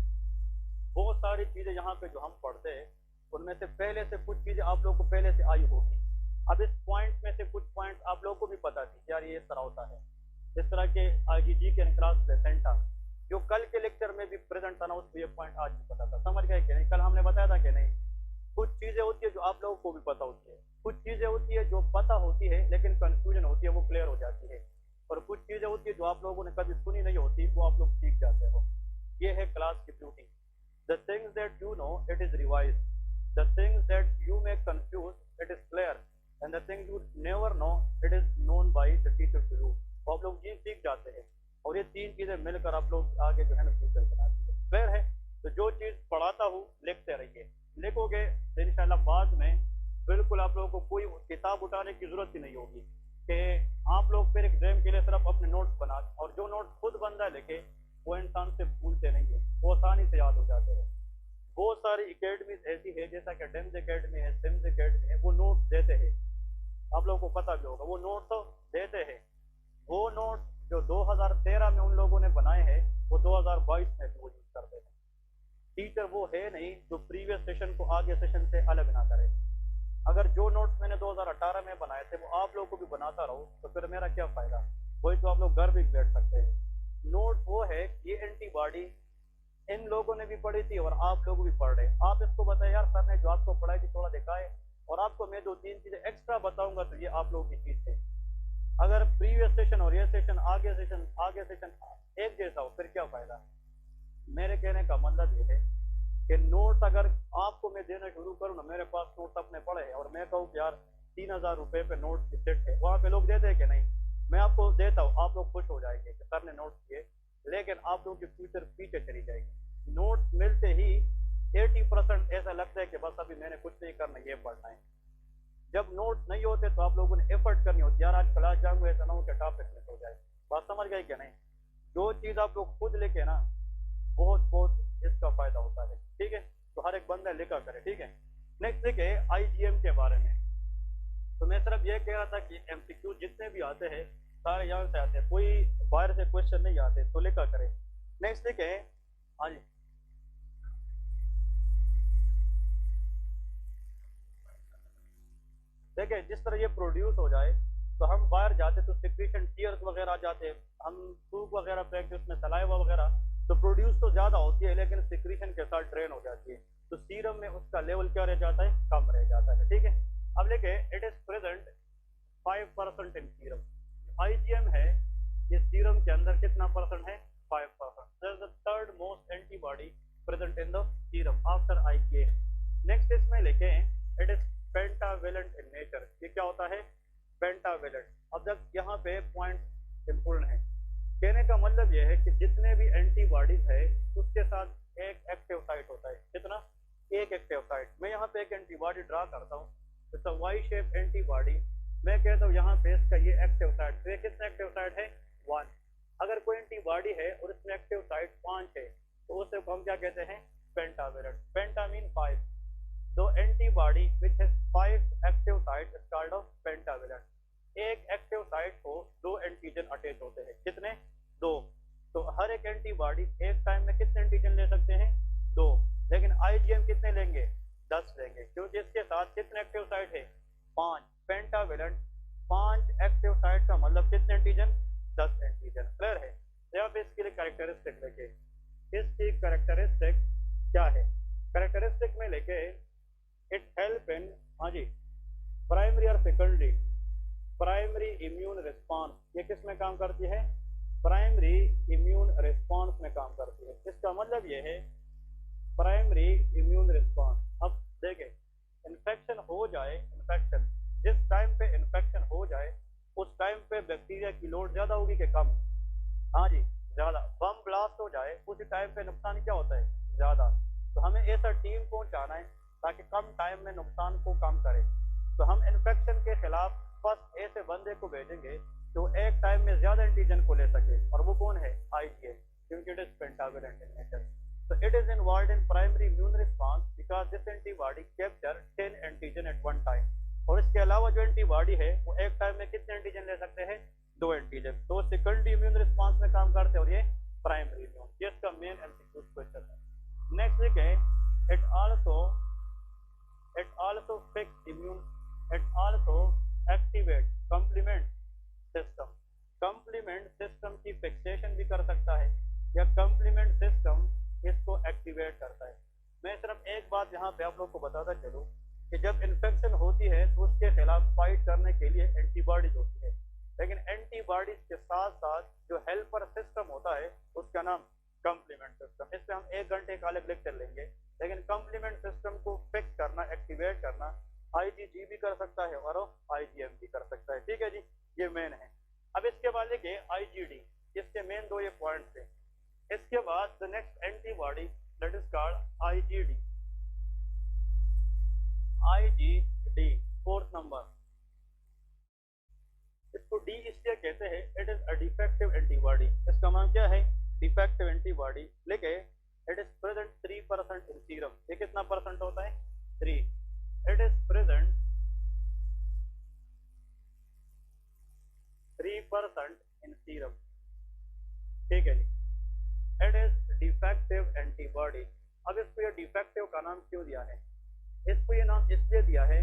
बहुत सारी चीजें यहाँ पे जो हम पढ़ते हैं उनमें से पहले से कुछ चीजें आप लोग को पहले से आई होगी। अब इस पॉइंट में से कुछ पॉइंट आप लोगों को भी पता थी यार ये इस तरह होता है। इस तरह के आईजीजी के क्लास प्लेसेंटा जो कल के लेक्चर में भी प्रेजेंट था ना, उसको ये पॉइंट आज भी पता था। समझ गए कि नहीं? कल हमने बताया था कि नहीं? कुछ चीजें होती है जो आप लोगों को भी पता होती है, कुछ चीजें होती है जो पता होती है लेकिन कंफ्यूजन होती है, वो क्लियर हो जाती है, और कुछ चीजें होती है जो आप लोगों ने कभी सुनी नहीं होती, वो आप लोग सीख जाते हो। ये है क्लास की beauty. The things that you know, it is revised. The things that you may confuse, it is clear. And the things you never know, it is known by the teacher to you. तो आप लोग ये सीख जाते हैं, और ये 3 चीजें मिलकर आप लोग आगे जो है ना फ्यूचर बनाती है। क्लियर है? तो जो चीज पढ़ाता हूँ लिखते रहिए, लिखोगे तो इंशाल्लाह बाद में बिल्कुल आप लोगों को कोई किताब उठाने की जरूरत ही नहीं होगी कि आप लोग फिर एग्जाम के लिए सिर्फ अपने नोट्स बना, और जो नोट खुद बंदा लिखे वो इंसान से भूलते नहीं है, वो आसानी से याद हो जाते हैं। बहुत सारी एकेडमीज ऐसी है जैसा कि डेम्स एकेडमी है, सिम्स एकेडमी है, वो नोट देते हैं, आप लोगों को पता भी होगा, वो नोट तो देते हैं। वो नोट जो 2013 में उन लोगों ने बनाए हैं वो 2022 में भी वो यूज करते हैं। टीचर वो है नहीं जो प्रीवियस सेशन को आगे सेशन से अलग ना करे। अगर जो नोट्स मैंने 2018 में बनाए थे वो आप लोगों को भी बनाता रहो तो फिर मेरा क्या फायदा? वही तो आप लोग घर भी बैठ सकते हैं। नोट वो है, ये एंटीबॉडी इन लोगों ने भी पढ़ी थी और आप लोग भी पढ़ रहे। आप इसको बताए यार सर ने जो आपको पढ़ाई थी थोड़ा दिखाए, और आपको मैं 2-3 चीजें एक्स्ट्रा बताऊंगा तो ये आप लोगों की चीज है। अगर प्रीवियस सेशन और ये सेशन आगे सेशन एक जैसा हो फिर क्या फायदा? मेरे कहने का मतलब ये है कि नोट्स अगर आपको मैं देना शुरू करूँ ना, मेरे पास नोट्स अपने पड़े हैं और मैं कहूँ यार 3000 रुपए पे नोट्स की सेट है, वहाँ पे लोग देते हैं कि नहीं? मैं आपको देता हूँ, आप लोग खुश हो जाएंगे कि सर ने नोट्स दिए, लेकिन आप लोगों की फ्यूचर पीछे चली जाएगी। नोट्स मिलते ही 80% ऐसा लगता है कि बस अभी मैंने कुछ नहीं करना, ये पढ़ना है। जब नोट्स नहीं होते तो आप लोगों ने एफर्ट करनी होती है, यार आज क्लास जाऊंगा ऐसा ना हो कि टॉपिक मिस हो जाए। बात समझ गए क्या नहीं? जो चीज आप लोग खुद लिखे ना, बहुत इसका फायदा होता है। ठीक है, तो हर एक बंदा लिखा करे। ठीक है, नेक्स्ट लिखे आईजीएम के बारे में। तो मैं सिर्फ ये कह रहा था कि एमसीक्यू जितने भी आते हैं सारे यहाँ से आते हैं, कोई बाहर से क्वेश्चन नहीं आते, तो लिखा करें। नेक्स्ट लिखे, हाँ जी, देखिए जिस तरह ये प्रोड्यूस हो जाए तो हम बाहर जाते तो सिक्रीशन टीयर्स वगैरह आ जाते हैं, हम सूप वगैरह फेंकते उसमें सलाइवा वगैरह, तो प्रोड्यूस तो ज्यादा होती है लेकिन सिक्रीशन के साथ ड्रेन हो जाती है, तो सीरम में उसका लेवल क्या रह जाता है? कम रह जाता है। ठीक है, अब लिखे it is present 5% in serum. IgM है, ये सीरम के अंदर कितना परसेंट है? 5%। The third most antibody present in the serum after IgA. Next इसमें लिखे it is pentavalent in nature. ये क्या होता है? पेंटावेलेंट। अब जब यहाँ पे पॉइंट इंपोर्टेंट है, कहने का मतलब यह है कि जितने भी एंटीबॉडीज है उसके साथ एक एक्टिव साइट होता है। कितना? एक एक्टिव साइट। मैं यहाँ पे एक एंटीबॉडी ड्रा करता हूँ, it's a Y shape antibody. मैं कहता हूँ यहाँ पे इसका ये एक्टिव साइट, तो ये कितना एक्टिव साइट है? 1। अगर कोई एंटीबॉडी है और इसमें एक्टिव साइट 5 है तो उसे हम क्या कहते हैं? पेंटावेलेंट। पेंटा मीन 5। दो antibody which has 5 active site is called off pentavalent. एक एक्टिव साइट को 2 एंटीजन अटैच होते हैं। कितने? 2। तो हर एक एंटीबॉडी एक टाइम में कितने एंटीजन ले सकते हैं? 2। लेकिन आईजीएम कितने लेंगे? 10 लेंगे, क्योंकि इसके साथ कितने एक्टिव साइट है? 5। पेंटावेलेंट 5 एक्टिव साइट का मतलब कितने एंटीजन? 10 एंटीजन। क्लियर है? यहाँ पे इसके लिए कैरेक्टरिस्टिक लेके, इसकी कैरेक्टरिस्टिक क्या है? कैरेक्टरिस्टिक में लेके इट हेल्प इन, हाँ जी, प्राइमरी और सेकेंडरी, प्राइमरी इम्यून रिस्पॉन्स, ये किस में काम करती है? प्राइमरी इम्यून रिस्पॉन्स में काम करती है। इसका मतलब ये है प्राइमरी इम्यून रिस्पॉन्स। अब देखें, इन्फेक्शन हो जाए, इन्फेक्शन जिस टाइम पे इन्फेक्शन हो जाए उस टाइम पे बैक्टीरिया की लोड ज्यादा होगी कि कम? हाँ जी, ज्यादा। बम ब्लास्ट हो जाए उसी टाइम पे नुकसान क्या होता है? ज्यादा। तो हमें ऐसा टीम पहुंचाना है ताकि कम टाइम में नुकसान को कम करे। तो हम इन्फेक्शन के खिलाफ फर्स्ट ऐसे बंदे को भेजेंगे जो एक टाइम में ज्यादा एंटीजन को ले सके, और वो कौन है? आईजीएम, क्योंकि it is pentavalent in nature. So it is involved in primary immune response because this antibody capture 10 antigen at one time। और इसके अलावा जो एंटीबॉडी है वो एक टाइम में कितने एंटीजन ले सकते हैं? 2 एंटीजन। तो सेकेंडरी इम्यून रिस्पांस में काम करते हैं और ये प्राइमरी इम्यून। ये इसका मेन एमसीक्यू क्वेश्चन है। नेक्स्ट लिखें, it also fix immune, it also activate complement system। complement system की फिक्सेशन भी कर सकता है या complement system इसको एक्टिवेट करता है। मैं सिर्फ एक बात यहाँ पे आप लोग को बताता चलूँ कि जब इन्फेक्शन होती है तो उसके खिलाफ फाइट करने के लिए एंटीबॉडीज होती है, लेकिन एंटीबॉडीज के साथ साथ जो हेल्पर सिस्टम होता है उसका नाम कम्प्लीमेंट सिस्टम। इससे हम 1 घंटे का अलग लेक्चर लेंगे, लेकिन कम्प्लीमेंट सिस्टम को फिक्स करना, एक्टिवेट करना आईजीजी भी कर सकता है और आईजीएम भी कर सकता है। ठीक है जी, ये मेन है। अब इसके बाद देखिए आईजीडी, इसके मेन 2 ये पॉइंट्स थे। इसके बाद the next antibody that is called IgD. IgD 4th number, इसको डी इसलिए कहते हैं, it is a defective antibody. इसका नाम क्या है? Defective antibody. लेके it is present 3% in serum. ये कितना परसेंट होता है? 3। It is present 3% in serum. ठीक है जी, इट इज डिफेक्टिव एंटीबॉडी। अब इसको ये डिफेक्टिव का नाम क्यों दिया है? इसको ये नाम इसलिए दिया है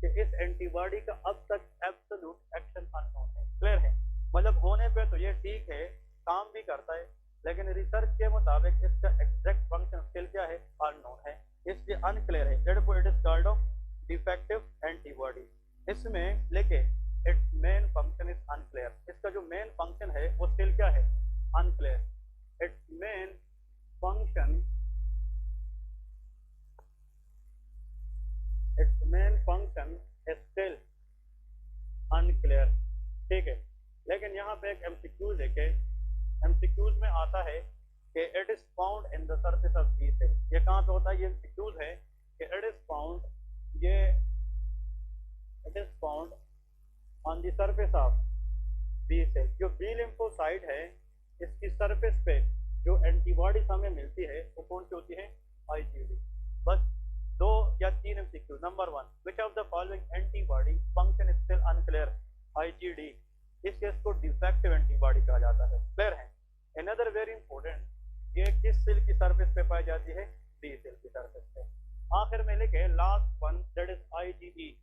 कि इस एंटीबॉडी का अब तक एब्सोल्यूट एक्शन अननोन है। क्लियर है? मतलब होने पे तो ये ठीक है, काम भी करता है, लेकिन रिसर्च के मुताबिक इसका एग्जैक्ट फंक्शन स्टिल क्या है? अननोन है, इसलिए अनक्लियर है। Therefore it is called off defective antibody. इसमें लेके it's main function is unclear. इसका जो मेन फंक्शन है वो स्टिल क्या है? Unclear. its main function is still unclear। ठीक है, लेकिन यहाँ पे एक एमसीक्यूज है कि एमसीक्यूज में आता है कि it is found in the surface of B cell. ये कहाँ पे होता है? ये एमसीक्यूज है कि it is found on the surface of B cell. जो बी लिम्फोसाइट है इसकी सरफेस पे जो एंटीबॉडी हमें मिलती है वो कौन सी होती है? आईजीडी। बस 2 या 3 MCQ. Number 1, which of the following antibody function is still unclear? IgD. इस केस को डिफेक्टिव एंटीबॉडी कहा जाता है। क्लियर है? अनदर वेरी इंपॉर्टेंट, ये किस सेल की सरफेस पे पाई जाती है? बी सेल की सरफेस पे। आखिर में लिखे last one, that is IgE.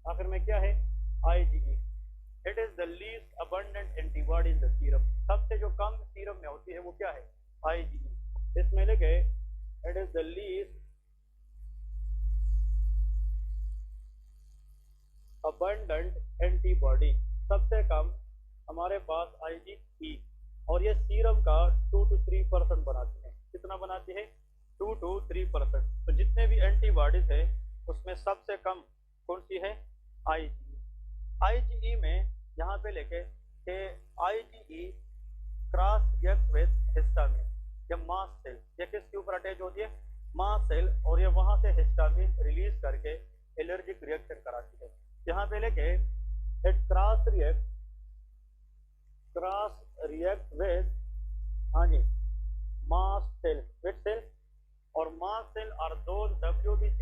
आखिर में क्या है? IgE. It is the least abundant antibody in the serum. सबसे जो कम सीरम में होती है वो क्या है? आईजीई। इसमें लिखे it is the least abundant antibody. सबसे कम हमारे पास आईजीई, और ये सीरम का 2 to 3% बनाती है। कितना बनाती है? 2 to 3%। तो जितने भी एंटीबॉडीज है उसमें सबसे कम कौन सी है? आईजीई। आईजीई में यहाँ पे लेके कि IgE cross react with histamine या मास्ट सेल। ये किसके ऊपर अटैच होती है? मास्ट सेल, और ये वहां से हिस्टामिन रिलीज करके एलर्जिक रिएक्शन कराती है। यहाँ पे लेके इट क्रॉस रिएक्ट विद, हाँ जी, मास्ट सेल, विद सेल, और mast cell are those WBC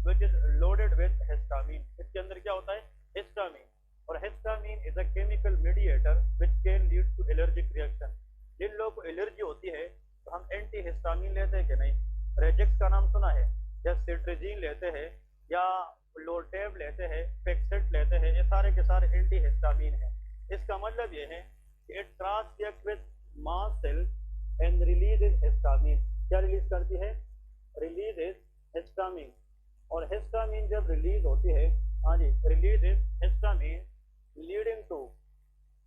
which is loaded with histamine। इसके अंदर क्या होता है? हिस्टामिन। और histamine is a chemical mediator which can lead to allergic reaction। जिन लोगों को कि नहीं? रेजिक्स का नाम सुना है? या सिट्रिजीन लेते हैं या लोटेब लेते हैं, पेक्सेट लेते हैं, ये सारे के सारे एंटी हिस्टामिन है। इसका मतलब ये है कि it cross react with mast cell and release histamine. क्या रिलीज करती है? Release histamine. और हिस्टामिन जब रिलीज होती है, हाँ जी, release histamine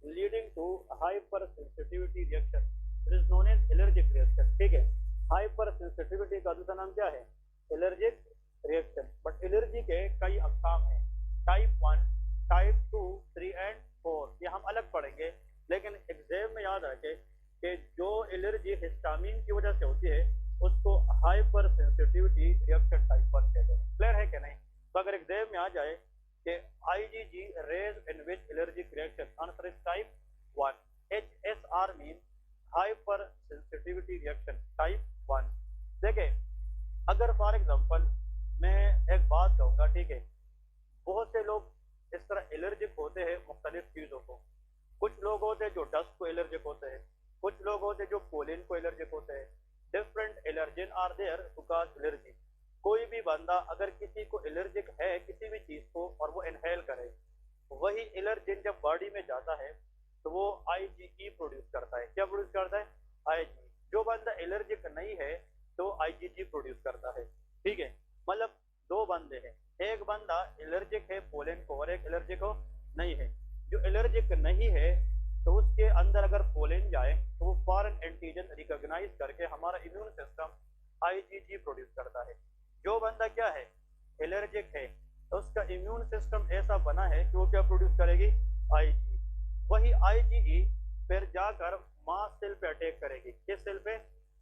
leading to hypersensitivity reaction, it is known as allergic reaction. ठीक है, हाइपर सेंसिटिविटी का दूसरा नाम क्या है? Allergic reaction. बट एलर्जी के कई अकसाम हैं, टाइप 1, टाइप 2, 3 एंड 4, ये हम अलग पढ़ेंगे। लेकिन एग्जाम में याद रखें कि जो एलर्जी हिस्टामिन की वजह से होती है उसको हाइपर सेंसिटिविटी रिएक्शन टाइप 1 कहते हैं। क्लियर है कि नहीं? तो अगर एग्जाम में आ जाए कि IgG raised in which allergic reaction, answer is type 1. HSR means hyper sensitivity reaction type 1. देखिए, अगर फॉर एग्जांपल मैं एक बात कहूँगा, ठीक है, बहुत से लोग इस तरह एलर्जिक होते हैं मुख्तलिफ चीज़ों को। कुछ लोग होते हैं जो डस्ट को एलर्जिक होते हैं, कुछ लोग होते हैं जो पोलिन को एलर्जिक होते हैं। Different allergen are there to cause allergy. कोई भी बंदा अगर किसी को एलर्जिक है किसी भी चीज़ को और वो इनहेल करे, वही एलर्जन जब बॉडी में जाता है तो वो IgE प्रोड्यूस करता है। क्या प्रोड्यूस करता है? IgE। जो बंदा एलर्जिक नहीं है तो IgG प्रोड्यूस करता है। ठीक है, मतलब दो बंदे हैं, एक बंदा एलर्जिक है पोलन को और एक एलर्जिक हो नहीं है। जो एलर्जिक नहीं है तो उसके अंदर अगर पोलन जाए तो वो फॉरेन एंटीजन रिकॉग्नाइज करके हमारा इम्यून सिस्टम IgG प्रोड्यूस करता है। जो बंदा क्या है? एलर्जिक है, तो उसका इम्यून सिस्टम ऐसा बना है कि वो क्या प्रोड्यूस करेगी? IgE। वही IgE फिर जाकर मास्ट सेल पे अटैक करेगी। किस सेल पे?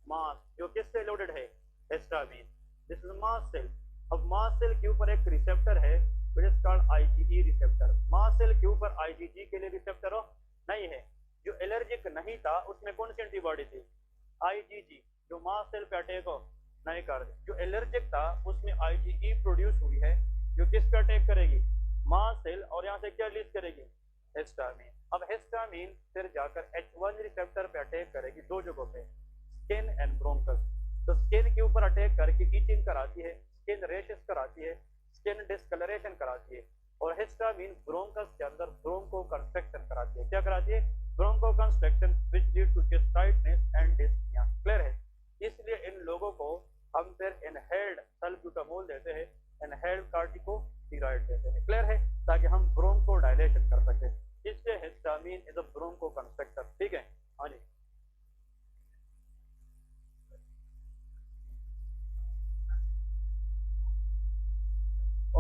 मास्ट, जो किससे लोडेड है? Histamine. This is mast cell. अब मास्ट सेल के ऊपर एक रिसेप्टर है which is called IgE receptor. Mast cell के ऊपर IgG के लिए रिसेप्टर हो नहीं है। जो एलर्जिक नहीं था उसमें कौन सी एंटीबॉडी थी? IgG, जो मास्ट सेल पे अटैक हो नहीं कर दे। जो एलर्जिक था उसमें IgE प्रोड्यूस हुई है जो किस पे अटैक करेगी? मास्ट सेल, और यहाँ से क्या रिलीज करेगी? हिस्टामिन। अब हिस्टामिन फिर जाकर H1 रिसेप्टर पे अटैक करेगी दो जगहों पे, स्किन एंड ब्रोंकस। तो स्किन के ऊपर अटैक करके ईचिंग कराती है, स्किन रैशेस कराती है, स्किन डिस्कलरेशन कराती है। और हिस्टामिन ब्रोंकस के अंदर ब्रोंको कंस्ट्रक्शन कराती है। क्या कराती है? Bronchoconstriction which lead to chest tightness and dyspnoea. Clear है? इसलिए इन लोगों को हम फिर इनहेल्ड सल्ब्यूटामोल देते हैं, इनहेल्ड कार्टिकोस्टेरॉइड देते हैं। क्लियर है? ताकि हम ब्रोंको डायलेशन कर सके। इसलिए histamine is a bronchoconstrictor. ठीक है, हाँ जी।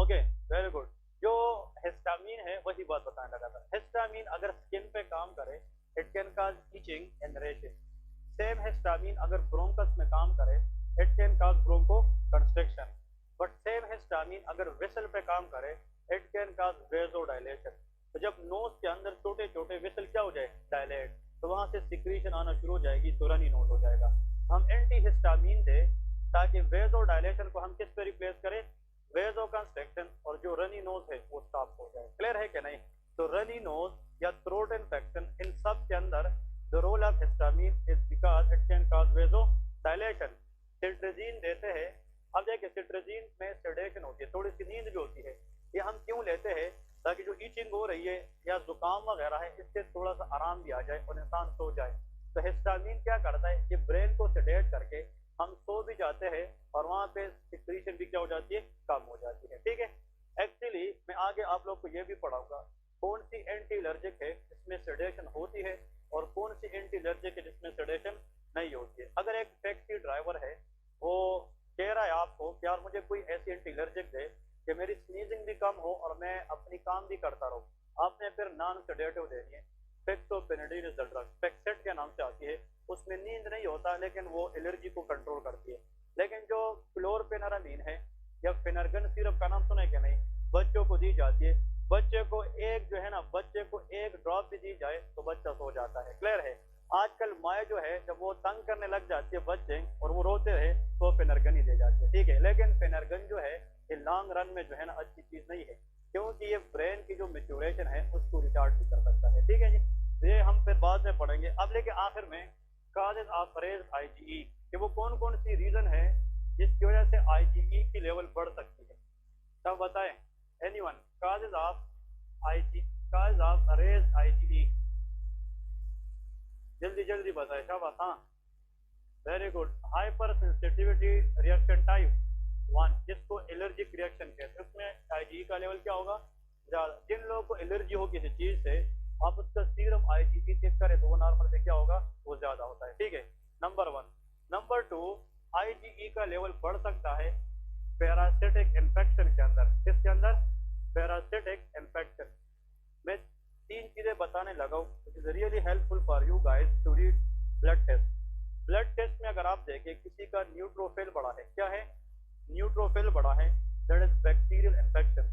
Okay, very good. जो हिस्टामिन है वही बात बताने लगा था। हिस्टामिन अगर स्किन पे काम करे it can cause itching and rashes. Same histamine अगर ब्रोंकस में काम करे it can cause bronchoconstriction. But same histamine अगर वेसल पे काम करे इट कैन कॉज वेसोडाइलेशन। तो जब नोज के अंदर छोटे छोटे वेसल क्या हो जाए? डायलेट, तो वहां से सिक्रीशन आना शुरू हो जाएगी, तो रनी नोज हो जाएगा। हम एंटी हिस्टामिन दे ताकि वेसोडाइलेशन को हम किस पे रिप्लेस करें? वेसो कंस्ट्रक्शन, और जो रनी नोज है वो स्टॉप हो जाए। क्लियर है कि नहीं? तो रनी नोज या थ्रोट इन्फेक्शन, इन सब के अंदर the role of histamine is because it can cause vasodilation. Cetirizine देते हैं। अब देखिए, सिट्रिजीन में सेडेशन होती है, थोड़ी सी नींद भी होती है। ये हम क्यों लेते हैं? ताकि जो ईचिंग हो रही है या जुकाम वगैरह है इससे थोड़ा सा आराम भी आ जाए और इंसान सो जाए। तो हिस्टामिन क्या करता है कि ब्रेन को सेडेट करके हम सो भी जाते हैं और वहाँ पे सिक्रीशन भी क्या हो जाती है? कम हो जाती है। ठीक है, एक्चुअली मैं आगे आप लोग को ये भी पढ़ाऊंगा कौन सी एंटी एलर्जिक है जिसमें सेडेशन होती है और कौन सी एंटी एलर्जिक है जिसमें सेडेशन नहीं होती है। अगर एक टैक्सी ड्राइवर है वो कह रहा है आपको कि यार मुझे कोई ऐसी एंटी एलर्जिक दे कि मेरी स्नीजिंग भी कम हो और मैं अपनी काम भी करता रहूं, आपने फिर नॉन सेडेटिव देनी है। पेक्सोपेनिडिन इज द ड्रग, पेक्सेट के नाम से आती है। उसमें नींद नहीं होता लेकिन वो एलर्जी को कंट्रोल करती है। लेकिन जो क्लोरपेनारामीन है या फेनर्गन सिरप का नाम सुना है क्या? नहीं, बच्चों को दी जाती है। बच्चे को एक जो है ना, बच्चे को एक ड्रॉप भी दी जाए तो बच्चा सो जाता है। क्लियर है? आजकल माए जो है जब वो तंग करने लग जाती है बच्चे और वो रोते रहे तो फेनर्गन ही दे जाती है। ठीक है, लेकिन फेनर्गन जो है ये लॉन्ग रन में जो है ना अच्छी चीज नहीं है, क्योंकि ये ब्रेन की जो मेच्योरेशन है उसको रिटार्ड भी कर सकता है। ठीक है जी, ये हम फिर बाद में पढ़ेंगे। अब लेके आखिर में causes of raised IgE, कि वो कौन कौन सी रीजन है जिसकी वजह से IgE की लेवल बढ़ सकती है, सब बताएं। Anyone, causes of raised IgE, जल्दी जल्दी बताएं, शाबाश। हाँ, very good. Hyper sensitivity reaction type 1, जिसको एलर्जिक रिएक्शन कहते हैं, उसमें IgE का लेवल क्या होगा, ज्यादा। जिन लोगों को एलर्जी हो किसी चीज से, आप उसका सीरम IgE चेक करें तो वो नॉर्मल से क्या होगा, वो ज्यादा होता है, ठीक है, नंबर 1। नंबर 2, IgE का लेवल बढ़ सकता है पैरासिटिक इन्फेक्शन के अंदर। किसके अंदर, पैरासिटिक इन्फेक्शन। मैं 3 चीजें बताने लगा हूँ, it is really helpful for you guys to read blood test. Blood test में अगर आप देखें, किसी का न्यूट्रोफिल बढ़ा है, क्या है, न्यूट्रोफिल बढ़ा है, that is bacterial infection.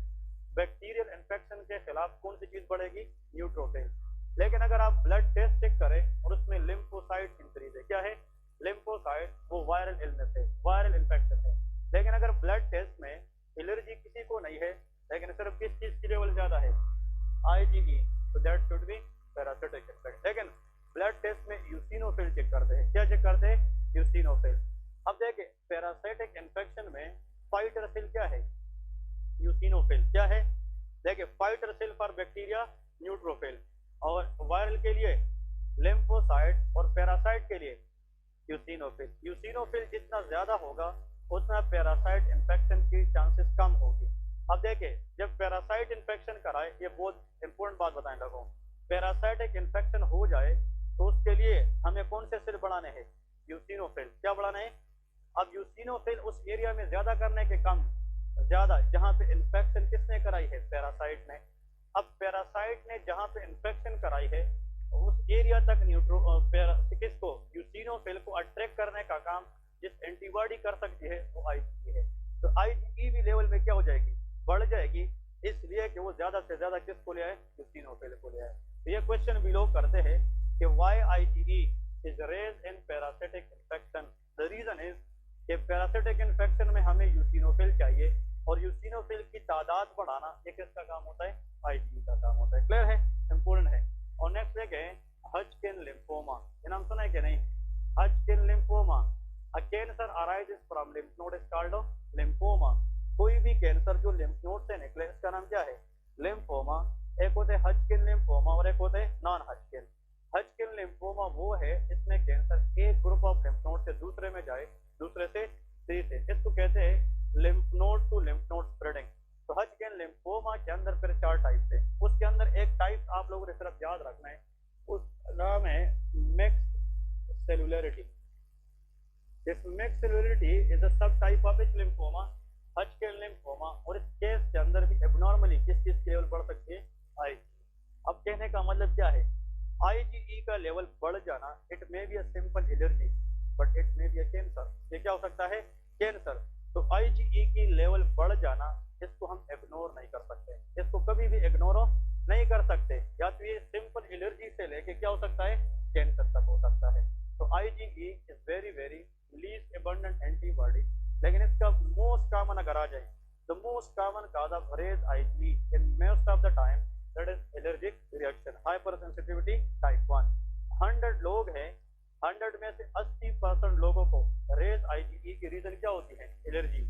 Bacterial infection के खिलाफ कौन सी चीज बढ़ेगी, न्यूट्रोफिल। लेकिन अगर आप ब्लड टेस्ट चेक करें और उसमें लिम्फोसाइट इंक्रीज है, क्या है, लिम्फोसाइट, वो वायरल इलनेस है, वायरल इन्फेक्शन है। लेकिन अगर ब्लड टेस्ट में एलर्जी किसी को नहीं है, लेकिन सिर्फ किस चीज की लेवल ज्यादा है, IgE, तो that should be parasitic infection. लेकिन ब्लड टेस्ट में यूसिनोफिल चेक करते हैं, क्या चेक करते हैं, यूसिनोफिल। अब देखें, पैरासिटिक इन्फेक्शन में फाइटर सेल क्या है, यूसिनोफिल, क्या है, देखिए, fighter cell for bacteria neutrophil, और वायरल के लिए लिम्फोसाइट, और पैरासाइट के लिए यूसिनोफिल। यूसिनोफिल जितना ज्यादा होगा उतना पैरासाइट इन्फेक्शन की चांसेस कम होगी। अब देखिए, जब पैरासाइट इन्फेक्शन कराए, ये बहुत इंपॉर्टेंट बात बताने लगा हूँ, पैरासाइटिक इन्फेक्शन हो जाए तो उसके लिए हमें कौन से सेल बढ़ाने हैं, यूसिनोफिल, क्या बढ़ाना है। अब यूसिनोफिल उस एरिया में ज्यादा करने के कम ज्यादा जहां पे इन्फेक्शन किसने कराई है, पैरासाइट ने। अब पैरासाइट ने जहां पे इन्फेक्शन कराई है उस एरिया तक किसको, यूसिनोफिल को अट्रैक्ट करने का काम जिस एंटीबॉडी कर सकती है वो IgE है। तो IgE भी लेवल में क्या हो जाएगी, बढ़ जाएगी, इसलिए कि वो ज्यादा से ज्यादा किसको ले आए, यूसिनोफिल को ले आए। तो ये क्वेश्चन भी लोग करते हैं कि why IgE is raise in parasitic infection. The reason is कि पैरासिटिक इन्फेक्शन में हमें यूसिनोफिल चाहिए, और यूसिनोफिल की तादाद बढ़ाना ये किसका काम होता है, IgE का काम होता है। क्लियर है, इंपोर्टेंट है। और नेक्स्ट देखें, हॉजकिन लिम्फोमा, ये नाम सुना है कि नहीं, Hodgkin lymphoma, a cancer arises from lymph node is called lymphoma. कोई भी कैंसर जो लिम्फ नोड से निकले इसका नाम क्या है, लिम्फोमा। एक होते हैं हॉजकिन लिम्फोमा और एक होते हैं नॉन हॉजकिन। हॉजकिन लिम्फोमा वो है इसमें कैंसर एक ग्रुप ऑफ लिम्फ नोड से दूसरे में जाए, दूसरे से तीसरे, इसको कहते हैं lymph node to lymph node spreading. तो हॉजकिन लिम्फोमा के अंदर फिर 4 टाइप है, उसके अंदर एक टाइप आप लोगों ने सिर्फ याद रखना है, उस नाम है mixed cellularity. This mixed cellularity is a sub type of lymphoma, Hodgkin lymphoma. और इस केस के अंदर भी एबनॉर्मली किस चीज की लेवल बढ़ सकती है, IgE। अब कहने का मतलब क्या है, IgE का लेवल बढ़ जाना, it may be a simple allergy but it may be a cancer. ये क्या हो सकता है, कैंसर। तो IgE की लेवल बढ़ जाना, इसको हम इग्नोर नहीं कर सकते, इसको कभी भी इग्नोर नहीं कर सकते। या तो ये सिंपल एलर्जी से लेके क्या हो सकता है, कैंसर तक हो सकता है। तो IgE is very very least abundant antibody. लेकिन इसका मोस्ट कॉमन अगर आ जाए, the most common cause of raise IgE in most of the time that is allergic reaction, hypersensitivity type 1। 100 लोग हैं, 100 में से 80% लोगों को रेज IgE की रीजन क्या होती है, एलर्जी।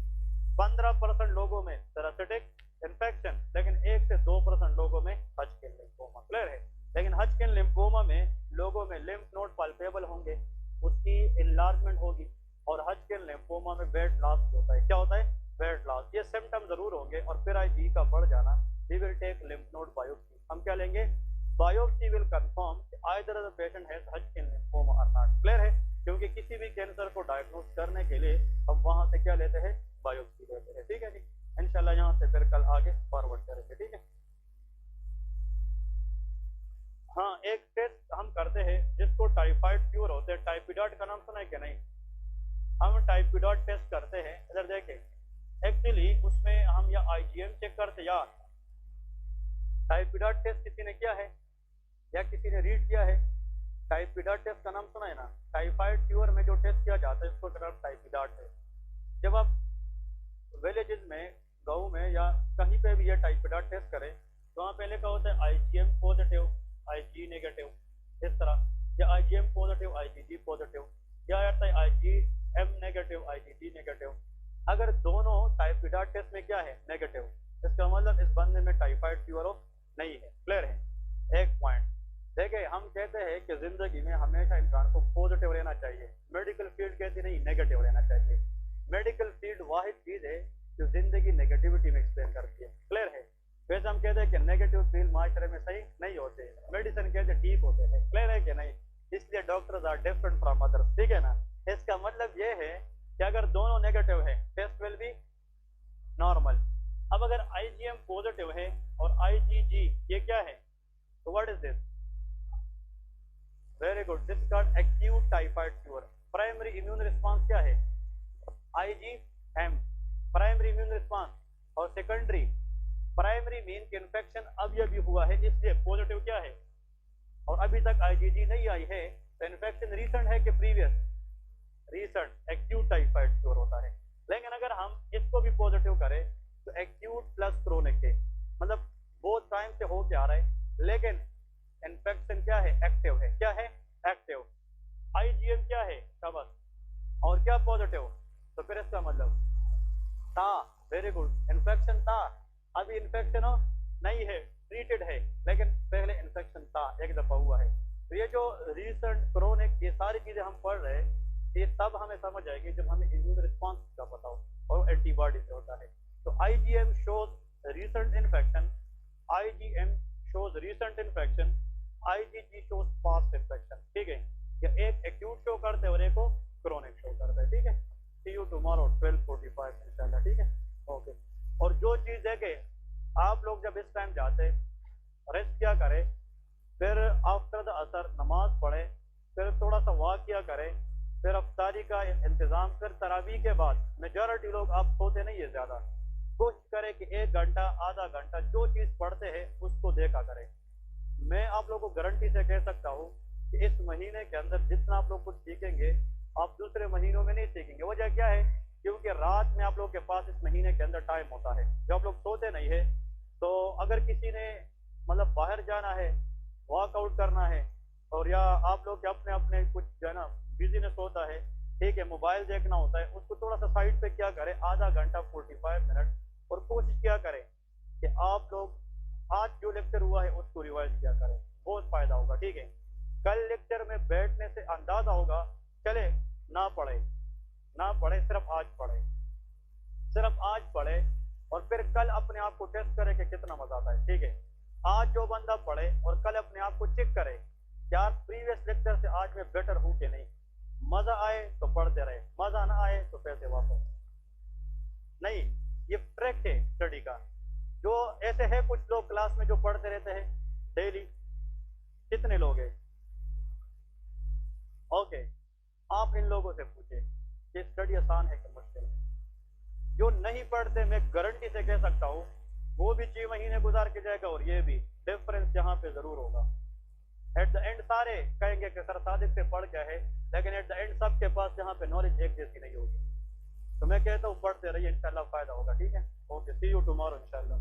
15% लोगों में पैरासिटिक इन्फेक्शन, लेकिन 1 से 2% लोगों में हॉजकिन लिम्फोमा। क्लियर है। लेकिन हॉजकिन लिम्फोमा में लोगों में लिम्फ नोड पाल्पेबल होंगे, उसकी इनलार्जमेंट होगी, और हॉजकिन लिम्फोमा में वेट लॉस होता है, क्या होता है, वेट लॉस। ये सिम्टम जरूर होंगे, और फिर IgE का बढ़ जाना। We will take lymph node biopsy, हम क्या लेंगे, biopsy will confirm either the patient has Hodgkin lymphoma और नॉट। क्लियर है, क्योंकि किसी भी कैंसर को डायग्नोज करने के लिए हम वहां से क्या लेते हैं, बायोप्सी लेते हैं। ठीक है जी, इंशाल्लाह यहाँ से फिर कल आगे फॉरवर्ड करेंगे। ठीक है, हाँ, एक टेस्ट हम करते हैं जिसको टाइफाइड फीवर होते हैं, टाइफिडॉट का नाम सुना है क्या, नहीं। हम टाइफिडॉट टेस्ट करते हैं, इधर देखें, एक्चुअली उसमें हम या IgM चेक करते, या टाइफिडॉट टेस्ट किसी ने किया है या किसी ने रीड किया है, टाइफिडॉट टेस्ट का नाम सुना है ना। टाइफाइड फीवर में जो टेस्ट किया जाता है उसको नाम टाइफिडॉट है। जब आप विलेजेस में, गाँव में या कहीं पे भी ये टाइफिडॉट टेस्ट करें तो वहाँ पे लिखा होता है IgM पॉजिटिव, IgE नेगेटिव, इस तरह। या IgM पॉजिटिव IgG पॉजिटिव, या आता है IgM नेगेटिव IgG नेगेटिव। अगर दोनों टाइफाइड टेस्ट में क्या है नेगेटिव, इसका मतलब इस बंदे में टाइफाइड फीवर नहीं है। क्लियर है। एक पॉइंट देखिए, हम कहते हैं कि जिंदगी में हमेशा इंसान को पॉजिटिव रहना चाहिए, मेडिकल फील्ड कहती नहीं नेगेटिव रहना चाहिए। मेडिकल फील्ड वाहिद चीज है जो जिंदगी नेगेटिविटी में एक्सप्लेन करती है। क्लियर है। वैसे हम कहते हैं कि नेगेटिव फील्ड माशरे में सही नहीं होते, मेडिसिन कहते ठीक होते हैं। क्लियर है कि नहीं, इसलिए doctors are different from others. ठीक है ना। इसका मतलब ये है कि अगर दोनों नेगेटिव है टेस्ट विल बी नॉर्मल। अब अगर IgM पॉजिटिव है और IgG ये क्या है, तो what is this, very good, this called acute typhoid fever. Primary immune response क्या है IgM, प्राइमरी इम्यून रिस्पांस, और सेकेंडरी प्राइमरी मीन कि इन्फेक्शन अब अभी हुआ है इसलिए पॉजिटिव क्या है, और अभी तक IgG नहीं आई है तो इन्फेक्शन रीसेंट है कि previous, recent acute typhoid fever होता है। लेकिन अगर हम इसको भी पॉजिटिव करें तो एक्यूट प्लस क्रोनिक है, मतलब बहुत टाइम से हो क्या रहा है लेकिन इन्फेक्शन क्या है एक्टिव है। क्या है एक्टिव। IgM क्या है सबक, और क्या पॉजिटिव, तो फिर इसका मतलब था, वेरी गुड, इन्फेक्शन था, अभी इन्फेक्शन नहीं है, ट्रीटेड है, लेकिन पहले इन्फेक्शन था, एक दफा हुआ है। तो ये जो रीसेंट क्रोनिक ये सारी चीजें हम पढ़ रहे हैं ये तब हमें समझ आएगी जब हमें इम्यून रिस्पांस का पता हो और एंटीबॉडी से होता है। तो IgM shows recent infection, IgM shows recent infection, IgG shows past infection। ठीक है, या एक एक्यूट शो करते हैं और एक को क्रोनिक शो करते हैं। ठीक है, see you tomorrow 12:45 इंशाल्लाह। ठीक है, ओके। और जो चीज है कि आप लोग जब इस टाइम जाते रेस्ट क्या करें, फिर आफ्टर द असर नमाज पढ़े, फिर थोड़ा सा वॉक किया करें, फिर अफ्तारी का इंतजाम, फिर तरावी के बाद मेजॉरिटी लोग आप सोते नहीं है ज्यादा, कोशिश करें कि 1 घंटा आधा घंटा जो चीज पढ़ते हैं उसको देखा करें। मैं आप लोगों को गारंटी से कह सकता हूँ कि इस महीने के अंदर जितना आप लोग कुछ सीखेंगे आप दूसरे महीनों में नहीं सीखेंगे। वजह क्या है, क्योंकि रात में आप लोग के पास इस महीने के अंदर टाइम होता है जो आप लोग सोते नहीं है। तो अगर किसी ने मतलब बाहर जाना है, वॉकआउट करना है, और या आप लोग के अपने अपने कुछ जो है ना बिजीनेस होता है, ठीक है, मोबाइल देखना होता है, उसको थोड़ा सा साइड पे क्या करें, आधा घंटा 45 मिनट, और कोशिश क्या करें कि आप लोग आज जो लेक्चर हुआ है उसको रिवाइज किया करें, बहुत फायदा होगा। ठीक है, कल लेक्चर में बैठने से अंदाजा होगा, चले ना पढ़े सिर्फ आज पढ़े, सिर्फ आज पढ़े, और फिर कल अपने आप को टेस्ट करें कि कितना मजा आता है। ठीक है, आज जो बंदा पढ़े और कल अपने आप को चेक करे यार प्रीवियस लेक्चर से आज मैं बेटर हूं कि नहीं, मजा आए तो पढ़ते रहे, मजा ना आए तो पैसे वापस नहीं। ये ट्रैक है स्टडी का। जो ऐसे है कुछ लोग क्लास में जो पढ़ते रहते हैं डेली, कितने लोग हैं, ओके, आप इन लोगों से पूछे कि स्टडी आसान है कि मुश्किल है। जो नहीं पढ़ते मैं गारंटी से कह सकता हूँ वो भी 6 महीने गुजार के जाएगा, और ये भी डिफरेंस यहाँ पे जरूर होगा। एट द एंड सारे कहेंगे कि सर सादिक से पढ़ क्या है, लेकिन एट द एंड सबके पास यहाँ पे नॉलेज एक जैसी नहीं होगी। तो मैं कहता हूँ पढ़ते रहिए, इंशाल्लाह फायदा होगा। ठीक है, ओके, सी यू टुमारो इंशाल्लाह।